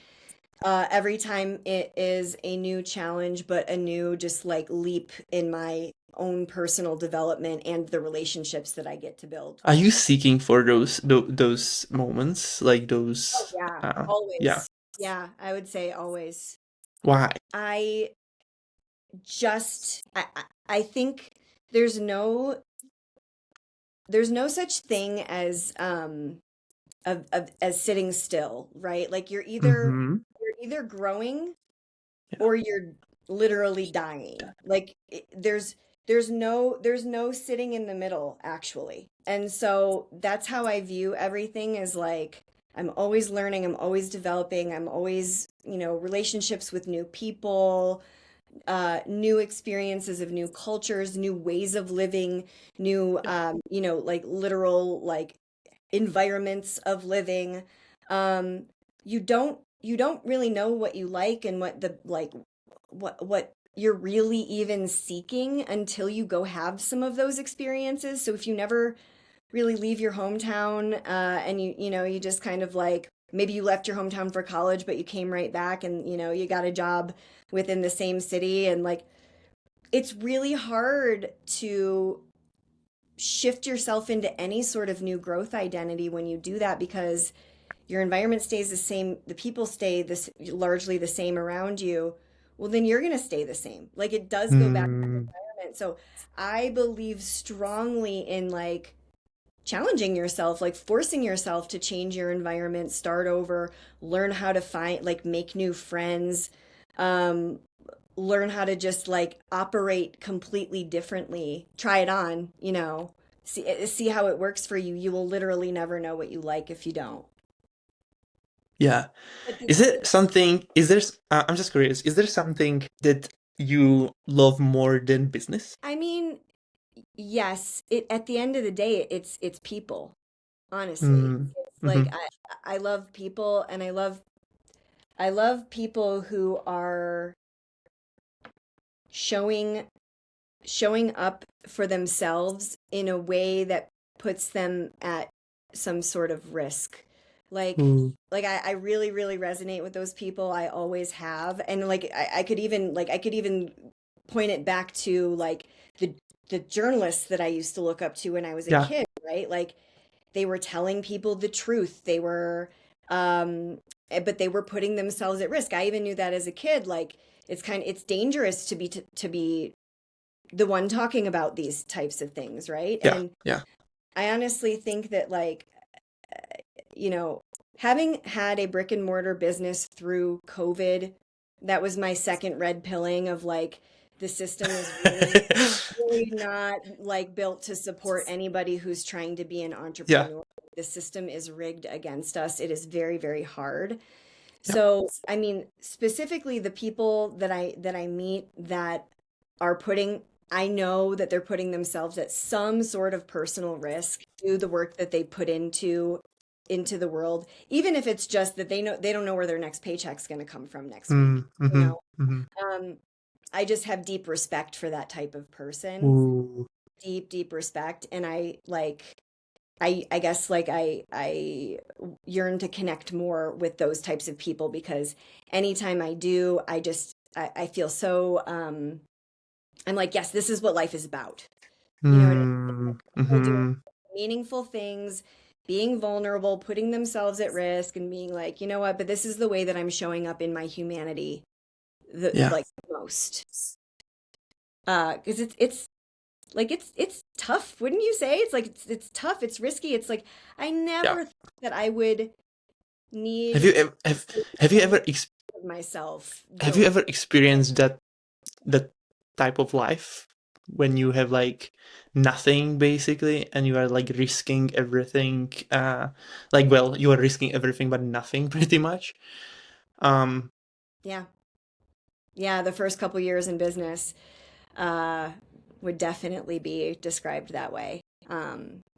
B: Every time it is a new challenge, but a new just like leap in my own personal development and the relationships that I get to build.
A: Are you seeking for those moments, like
B: Oh
A: those?
B: yeah,
A: Yeah.
B: always. Yeah, I would say always.
A: Why?
B: I I think there's no there's no such thing as as sitting still, right? Like
A: Mm-hmm.
B: you're either growing
A: Yeah.
B: or you're literally dying. Like there's no sitting in the middle actually. And so that's how I view everything is like I'm always learning, I'm always developing, I'm always, relationships with new people, new experiences of new cultures, new ways of living, new
A: Yeah.
B: like literal like environments of living. Um, you don't really know what you like and what the like what you're really even seeking until you go have some of those experiences. So if you never really leave your hometown, and you just kind of like maybe you left your hometown for college, but you came right back and you got a job within the same city, and like it's really hard to shift yourself into any sort of new growth identity when you do that because your environment stays the same, the people stay this largely the same around you. Well, then you're going to stay the same. Like it does go back to the
A: Mm,
B: environment. So I believe strongly in like challenging yourself, like forcing yourself to change your environment, start over, learn how to find, like make new friends, um, learn how to just like operate completely differently. Try it on, see how it works for you. You will literally never know what you like if you don't.
A: yeah.
B: But
A: Is it something, I'm just curious, is there something that you love more than business?
B: I mean, yes, it at the end of the day, it's people, honestly.
A: Mm,
B: It's like
A: mm-hmm.
B: I love people and I love people who are showing showing up for themselves in a way that puts them at some sort of risk. Like
A: Ooh,
B: like I really, really resonate with those people. I always have. And like I could even point it back to like the journalists that I used to look up to when I was a
A: yeah.
B: kid, right? Like they were telling people the truth. They were but they were putting themselves at risk. I even knew that as a kid. Like it's dangerous to be the one talking about these types of things, right?
A: Yeah,
B: And
A: yeah.
B: I honestly think that like you know, having had a brick and mortar business through COVID, that was my second red pilling of like the system is really not like built to support anybody who's trying to be an
A: Yeah,
B: entrepreneur. The system is rigged against us. It is very, very hard.
A: yeah.
B: So, I mean, specifically the people that I meet that are putting I know that they're putting themselves at some sort of personal risk to do the work that they put into the world, even if it's just that they don't know where their next paycheck's going to come from next week,
A: Mm,
B: you
A: mm-hmm,
B: know.
A: mm-hmm.
B: Um, I just have deep respect for that type of person,
A: Ooh,
B: deep, deep respect, and I guess like I yearn to connect more with those types of people because anytime I do, I feel so I'm like, yes, this is what life is about. You know what I mean?
A: mm,
B: People doing
A: mm-hmm.
B: meaningful things, being vulnerable, putting themselves at risk and being like, you know what, but this is the way that I'm showing up in my humanity the
A: Yeah,
B: like most. Because it's like it's tough, wouldn't you say? It's like it's tough, it's risky. It's like I
A: yeah.
B: never thought that I would
A: Have
B: need
A: you
B: to
A: ever have
B: take
A: have you
B: any
A: ever
B: of myself
A: have you
B: doing
A: ever experienced that type of life when you have like nothing basically and you are like risking everything like well you are risking everything but nothing pretty much um
B: yeah. Yeah, the first couple years in business uh would definitely be described that way.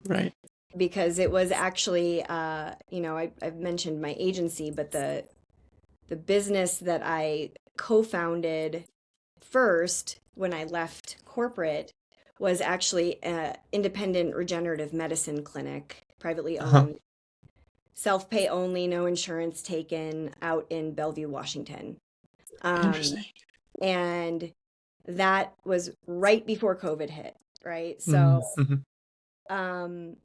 A: right.
B: Because it was actually I've mentioned my agency, but the business that I co-founded first when I left corporate was actually an independent regenerative medicine clinic, privately
A: Uh-huh.
B: owned, self-pay only, no insurance taken, out in Bellevue, Washington. Um,
A: Interesting.
B: and that was right before COVID hit, right? So
A: Mm-hmm.
B: um,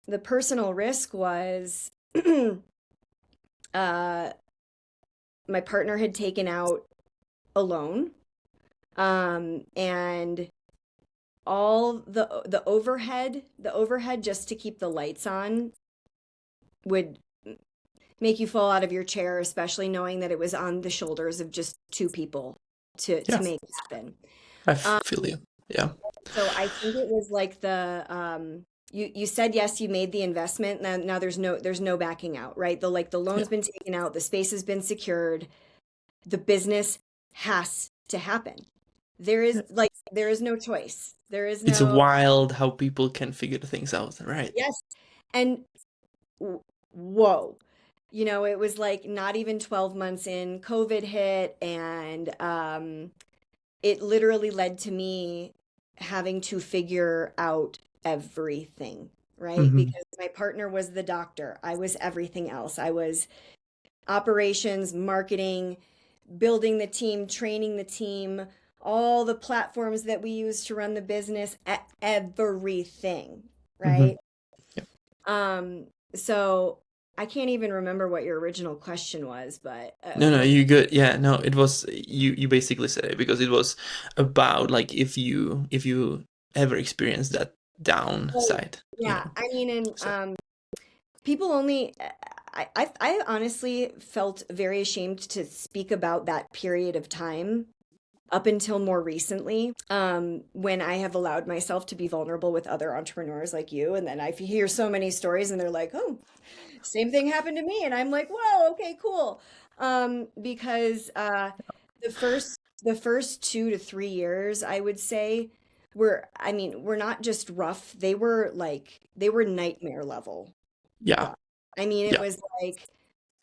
B: the personal risk was uh, my partner had taken out a loan, and all the overhead just to keep the lights on would make you fall out of your chair, especially knowing that it was on the shoulders of just two people to
A: Yeah,
B: make it happen.
A: I
B: Um,
A: feel you. Yeah,
B: so I think it was like you said yes, you made the investment. Now there's no backing out, right? The
A: yeah.
B: loan's been taken out, the space has been secured, the business has to happen.
A: Yeah.
B: There is no choice. There is
A: It's
B: no
A: wild how people can figure things out, right?
B: yes. And whoa. It was like not even 12 months in, COVID hit, and it literally led to me having to figure out everything. right?
A: Hmm.
B: Because my partner was the doctor. I was everything else. I was operations, marketing, building the team, training the team, all the platforms that we use to run the business, everything,
A: Hmm.
B: right? Um, so I can't even remember what your original question was, but
A: No, no, you good. Yeah, no, it was you basically said it because it was about like if you ever experienced that
B: right.
A: downside, you
B: Yeah,
A: know.
B: I mean, and
A: So,
B: people only, I honestly felt very ashamed to speak about that period of time up until more recently, when I have allowed myself to be vulnerable with other entrepreneurs like you. And then I hear so many stories and they're like, oh, same thing happened to me. And I'm like, whoa, okay, cool. Because the first 2 to 3 years, I would say, I mean, we're not just rough, they were nightmare level
A: yeah,
B: rough. I mean, it
A: yeah.
B: was like,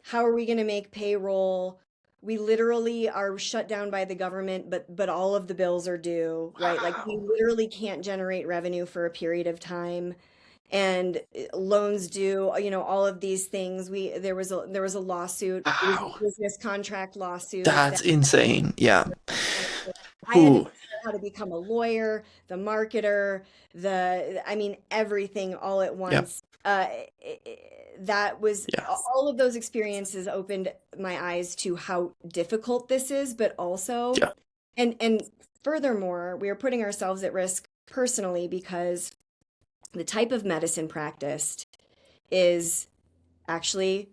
B: how are we going to make payroll? We literally are shut down by the government, but all of the bills are due, right? Like we
A: Wow.
B: literally can't generate revenue for a period of time, and loans due, all of these things. There was a lawsuit. It was
A: Wow.
B: a business contract lawsuit
A: That's
B: that
A: insane. Yeah.
B: I had to
A: Who?
B: figure out how to become a lawyer, the marketer, I mean, everything all at
A: Yeah.
B: once. That was
A: Yeah.
B: all of those experiences opened my eyes to how difficult this is, but also,
A: Yeah.
B: and furthermore, we are putting ourselves at risk personally because the type of medicine practiced is actually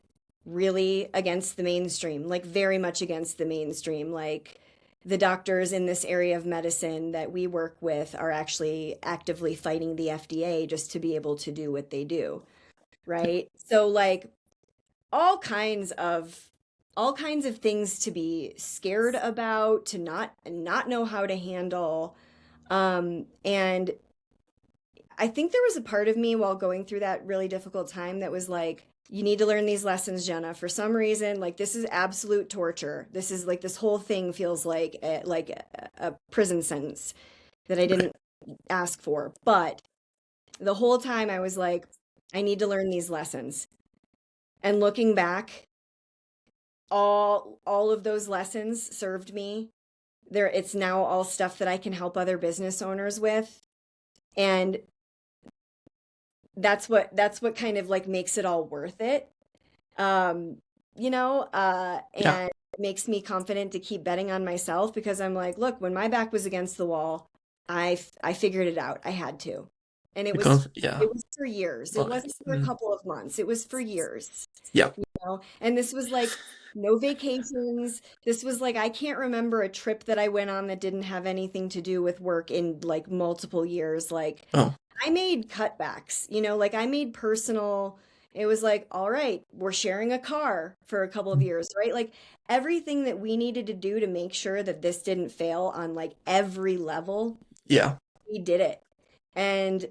B: really against the mainstream, like very much against the mainstream. Like the doctors in this area of medicine that we work with are actually actively fighting the FDA just to be able to do what they do, right? So like all kinds of all kinds of things to be scared about, to not know how to handle. And I think there was a part of me while going through that really difficult time that was like, you need to learn these lessons, Jenna. For some reason, like this is absolute torture. This is like this whole thing feels like a prison sentence that I
A: Right.
B: didn't ask for. But the whole time I was like, I need to learn these lessons. And looking back, all of those lessons served me. It's now all stuff that I can help other business owners with. And that's what kind of like makes it all worth it. um
A: Yeah.
B: and it makes me confident to keep betting on myself because I'm like, look, when my back was against the wall, I figured it out. I had to. And it was
A: Yeah.
B: it was for years. It wasn't
A: Like,
B: for a couple of months. It was for years,
A: yeah.
B: and this was like no vacations. This was like, I can't remember a trip that I went on that didn't have anything to do with work in like multiple years. Like
A: Oh,
B: I made cutbacks, like I made personal, it was like, all right, we're sharing a car for a couple of years, right? Like everything that we needed to do to make sure that this didn't fail on like every level,
A: yeah.
B: we did it. And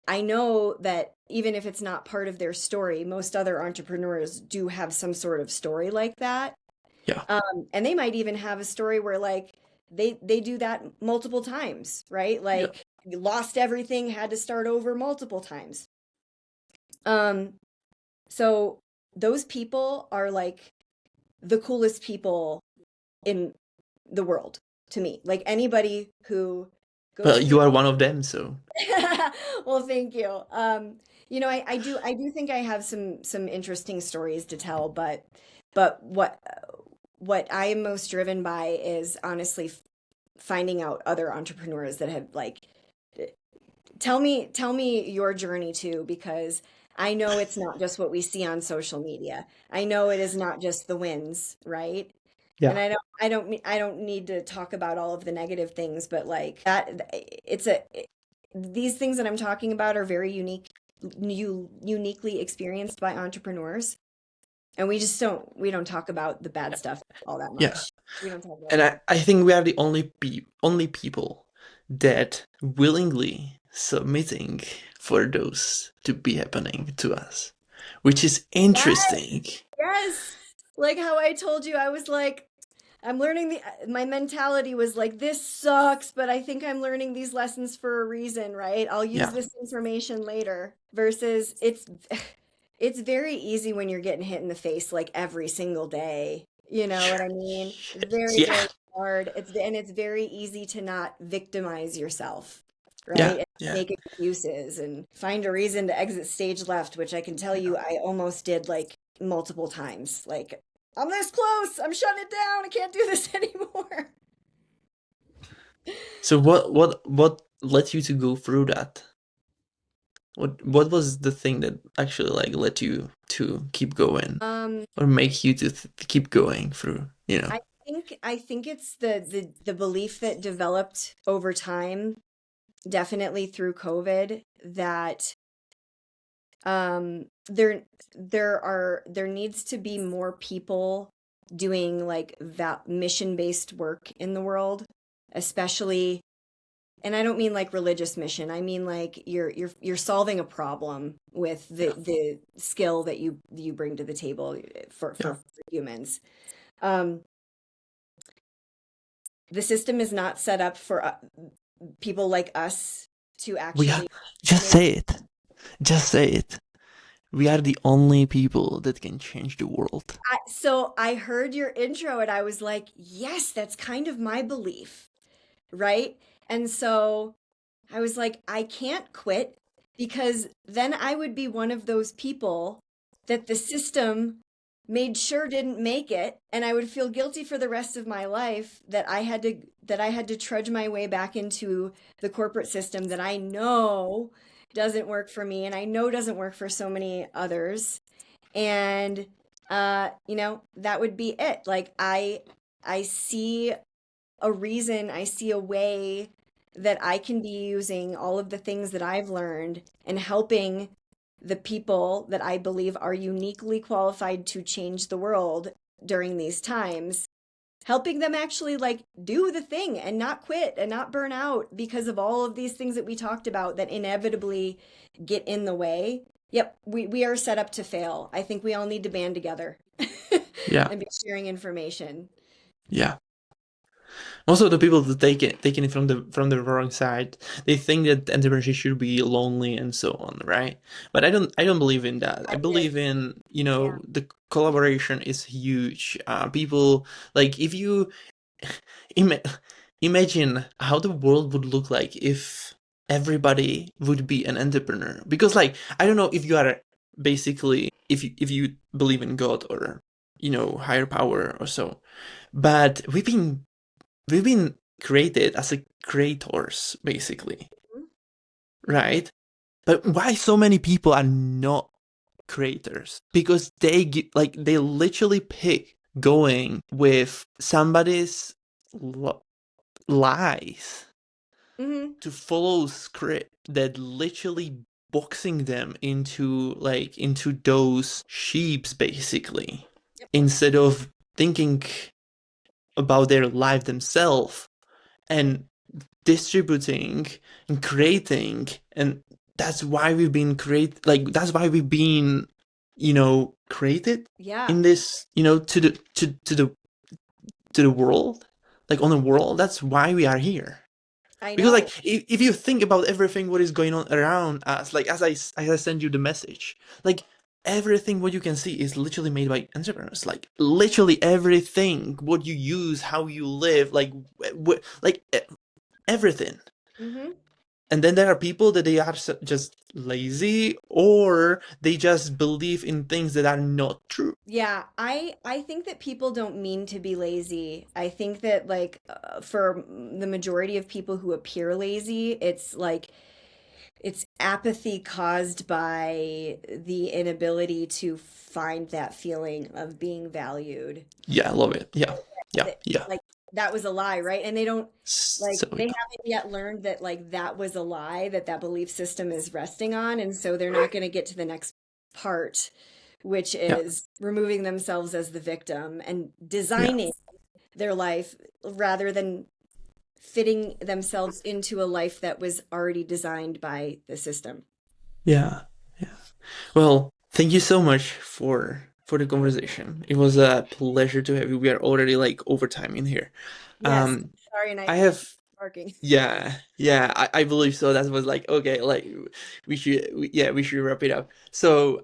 B: I know that even if it's not part of their story, most other entrepreneurs do have some sort of story like that.
A: Yeah.
B: And they might even have a story where like they do that multiple times, right?
A: Yeah.
B: Like lost everything, had to start over multiple times. Um, so those people are like the coolest people in the world to me. Like anybody who
A: Well,
B: goes through.
A: you are one of them, so
B: Well, thank you. I do think I have some interesting stories to tell, but what I am most driven by is honestly finding out other entrepreneurs that have like, tell me your journey too, because I know it's not just what we see on social media. I know it is not just the wins, right? And
A: yeah.
B: I don't need to talk about all of the negative things, but like that, these things that I'm talking about are very uniquely experienced by entrepreneurs, and we don't talk about the bad stuff all that
A: Yeah.
B: much. We don't talk about
A: And
B: that.
A: I think we are the only people that willingly submitting for those to be happening to us, which is
B: Yes,
A: interesting.
B: yes. Like how I told you, I was like, I'm learning my mentality was like, this sucks, but I think I'm learning these lessons for a reason, right? I'll use
A: Yeah.
B: this information later versus it's very easy when you're getting hit in the face like every single day. You know what I mean? Very,
A: Yeah.
B: very hard. It's very easy to not victimize yourself, right?
A: Yeah.
B: And
A: Yeah.
B: make excuses and find a reason to exit stage left, which I can tell you I almost did like multiple times. Like, I'm this close. I'm shutting it down. I can't do this anymore.
A: So what led you to go through that? What was the thing that actually like led you to keep going
B: Um,
A: or make you to keep going through, you know?
B: I think it's the belief that developed over time, definitely through COVID, that there needs to be more people doing like that mission-based work in the world, especially, and I don't mean like religious mission. I mean like you're solving a problem with
A: Yeah.
B: the skill that you bring to the table
A: Yeah.
B: for humans. Um, the system is not set up for people like us to
A: We are
B: actually
A: just
B: make.
A: say it. Just say it. We are the only people that can change the world.
B: So I heard your intro and I was like, yes, that's kind of my belief, right? And so I was like, I can't quit because then I would be one of those people that the system made sure didn't make it, and I would feel guilty for the rest of my life that I had to trudge my way back into the corporate system that I know doesn't work for me and I know doesn't work for so many others. And that would be it. Like I see a reason, I see a way that I can be using all of the things that I've learned and helping the people that I believe are uniquely qualified to change the world during these times, helping them actually like do the thing and not quit and not burn out because of all of these things that we talked about that inevitably get in the way. Yep, we are set up to fail. I think we all need to band together
A: Yeah.
B: and be sharing information.
A: Yeah. Also, the people that taking it from the wrong side, they think that entrepreneurship should be lonely and so on, right? But I don't believe in that. I
B: I agree.
A: believe in,
B: Yeah.
A: the collaboration is huge. People like if you ima imagine how the world would look like if everybody would be an entrepreneur. Because like I don't know if you are basically if you believe in God or higher power or so, but we've been created as a creators, basically, right? But why so many people are not creators? Because they literally pick going with somebody's lies
B: Mm-hmm.
A: to follow script that literally boxing them into those sheeps, basically,
B: Yep.
A: instead of thinking about their life themselves and distributing and creating. And that's why we've been created
B: Yeah,
A: in this, to the world, like on the world. That's why we are here.
B: I
A: Because like
B: know.
A: if you think about everything what is going on around us, like as I send you the message, like everything what you can see is literally made by entrepreneurs. Like literally everything what you use, how you live, like everything.
B: Mm-hmm.
A: And then there are people that they are just lazy, or they just believe in things that are not true.
B: Yeah, I think that people don't mean to be lazy. I think that like for the majority of people who appear lazy, it's like it's apathy caused by the inability to find that feeling of being valued.
A: Yeah, I love it. Yeah, yeah,
B: That,
A: yeah.
B: like that was a lie, right? And they don't like
A: So
B: they
A: yeah,
B: haven't yet learned that like that was a lie that that belief system is resting on, and so they're not going to get to the next part, which
A: yeah,
B: is removing themselves as the victim and
A: yeah,
B: designing their life rather than fitting themselves into a life that was already designed by the system.
A: yeah, yeah. Well, thank you so much for the conversation. It was a pleasure to have you. We are already like overtime in here.
B: Yes.
A: Um,
B: Sorry,
A: I
B: night
A: have,
B: barking.
A: yeah, I believe so. That was like, okay, like we should wrap it up. So,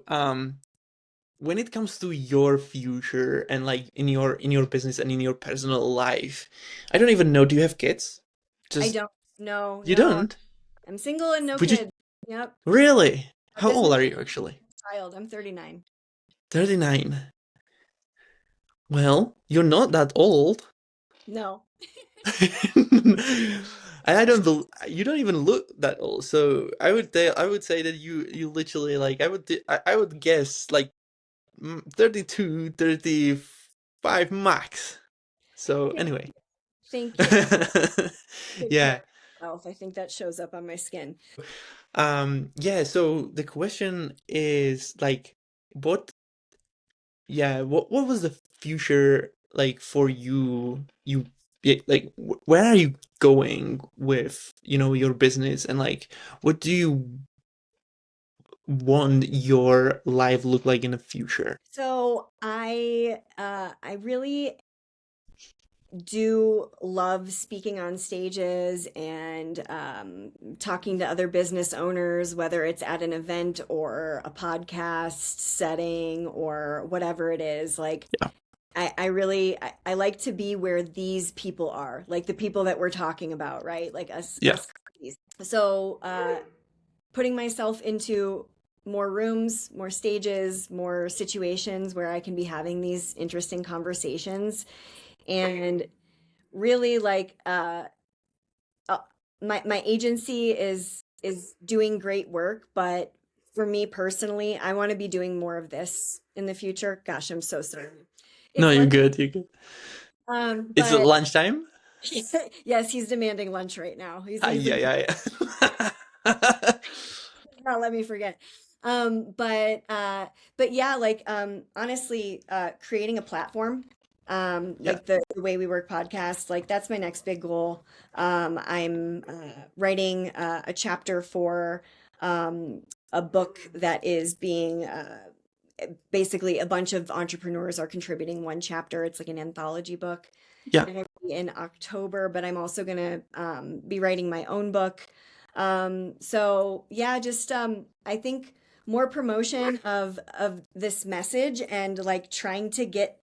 A: when it comes to your future and like in your business and in your personal life, I don't even know. Do you have kids?
B: I
A: Just
B: don't. No,
A: you
B: no.
A: don't?
B: I'm single and no
A: Would you
B: kids. Yep.
A: really?
B: A
A: How old
B: business
A: are you actually?
B: child. I'm 39.
A: 39. Well, you're not that old.
B: No.
A: And I don't bel you don't even look that old. So I would say that you literally like I would guess like 32, 35 max. So
B: Thank,
A: anyway.
B: thank you. Take care
A: Yeah.
B: of myself. I think that shows up on my skin.
A: Yeah, so the question is like what yeah, what was the future like for you? Yeah, like where are you going with, you know, your business and like what do you want your life look like in the future?
B: So I really do love speaking on stages and talking to other business owners, whether it's at an event or a podcast setting or whatever it is. Like
A: Yeah.
B: I like to be where these people are, like the people that we're talking about, right? Like
A: Yeah.
B: us companies. So putting myself into more rooms, more stages, more situations where I can be having these interesting conversations and really like uh my agency is doing great work, but for me personally, I want to be doing more of this in the future. Gosh, I'm so sorry.
A: No,
B: It's
A: you're
B: lunch.
A: good. You're good. It's
B: But
A: lunchtime?
B: yes, he's demanding lunch right now. He's
A: Ay,
B: a
A: ay, ay.
B: not let me forget. But but yeah, like honestly, creating a platform,
A: Yeah.
B: like the way we work podcast, like that's my next big goal. I'm writing a chapter for um a book that is being basically a bunch of entrepreneurs are contributing one chapter. It's like an anthology book.
A: Yeah.
B: Gonna be in October, but I'm also gonna be writing my own book. So yeah, just I think more promotion of this message and like trying to get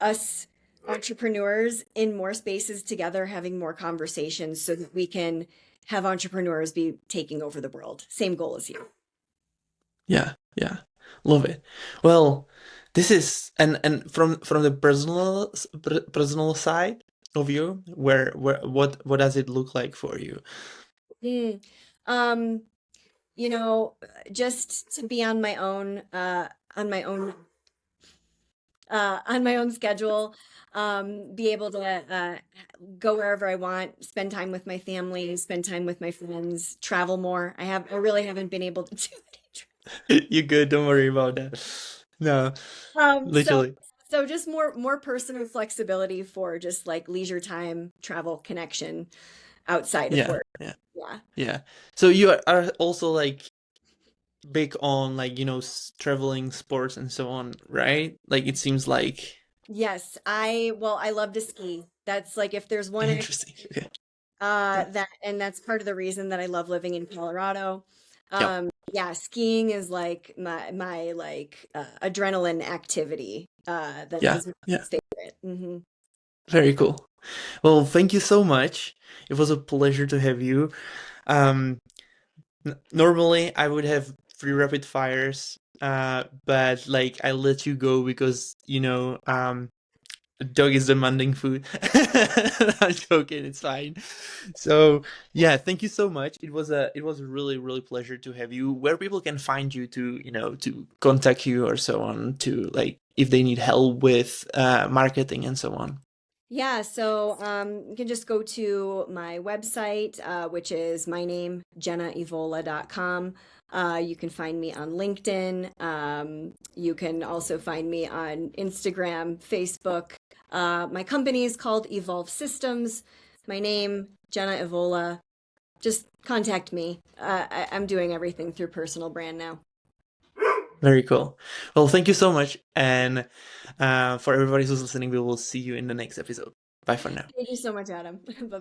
B: us entrepreneurs in more spaces together, having more conversations so that we can have entrepreneurs be taking over the world. Same goal as you.
A: Yeah, yeah. Love it. Well, this is and from the personal side of you, where what does it look like for you?
B: Mm. Um, you know, just to be on my own on my own schedule, be able to go wherever I want, spend time with my family, spend time with my friends, travel more. I really haven't been able to do any.
A: You good, don't worry about that. No,
B: So
A: literally.
B: so just more personal flexibility for just like leisure time, travel, connection outside of
A: Yeah,
B: work.
A: yeah,
B: Yeah.
A: yeah. So you are also like big on like, you know, traveling, sports and so on, right? Like it seems like
B: Yes, I love to ski. That's like if there's one
A: interesting. Okay. Yeah.
B: that and that's part of the reason that I love living in Colorado.
A: Yeah.
B: Yeah, skiing is like my like adrenaline activity. That
A: Yeah.
B: is my
A: Yeah.
B: favorite.
A: Very cool. Well, thank you so much. It was a pleasure to have you. Um, Normally I would have three rapid fires, but like I let you go because you know, dog is demanding food. I'm joking, it's fine. So yeah, thank you so much. It was a really pleasure to have you. Where people can find you to, you know, to contact you or so on to like if they need help with marketing and so on.
B: Yeah, so you can just go to my website, which is my name, jennaevola.com. You can find me on LinkedIn. You can also find me on Instagram, Facebook. My company is called Evolve Systems. My name, Jenna Evola. Just contact me. I'm doing everything through personal brand now.
A: Very cool. Well, thank you so much. And for everybody who's listening, we will see you in the next episode. Bye for now.
B: Thank you so much, Adam. Bye bye.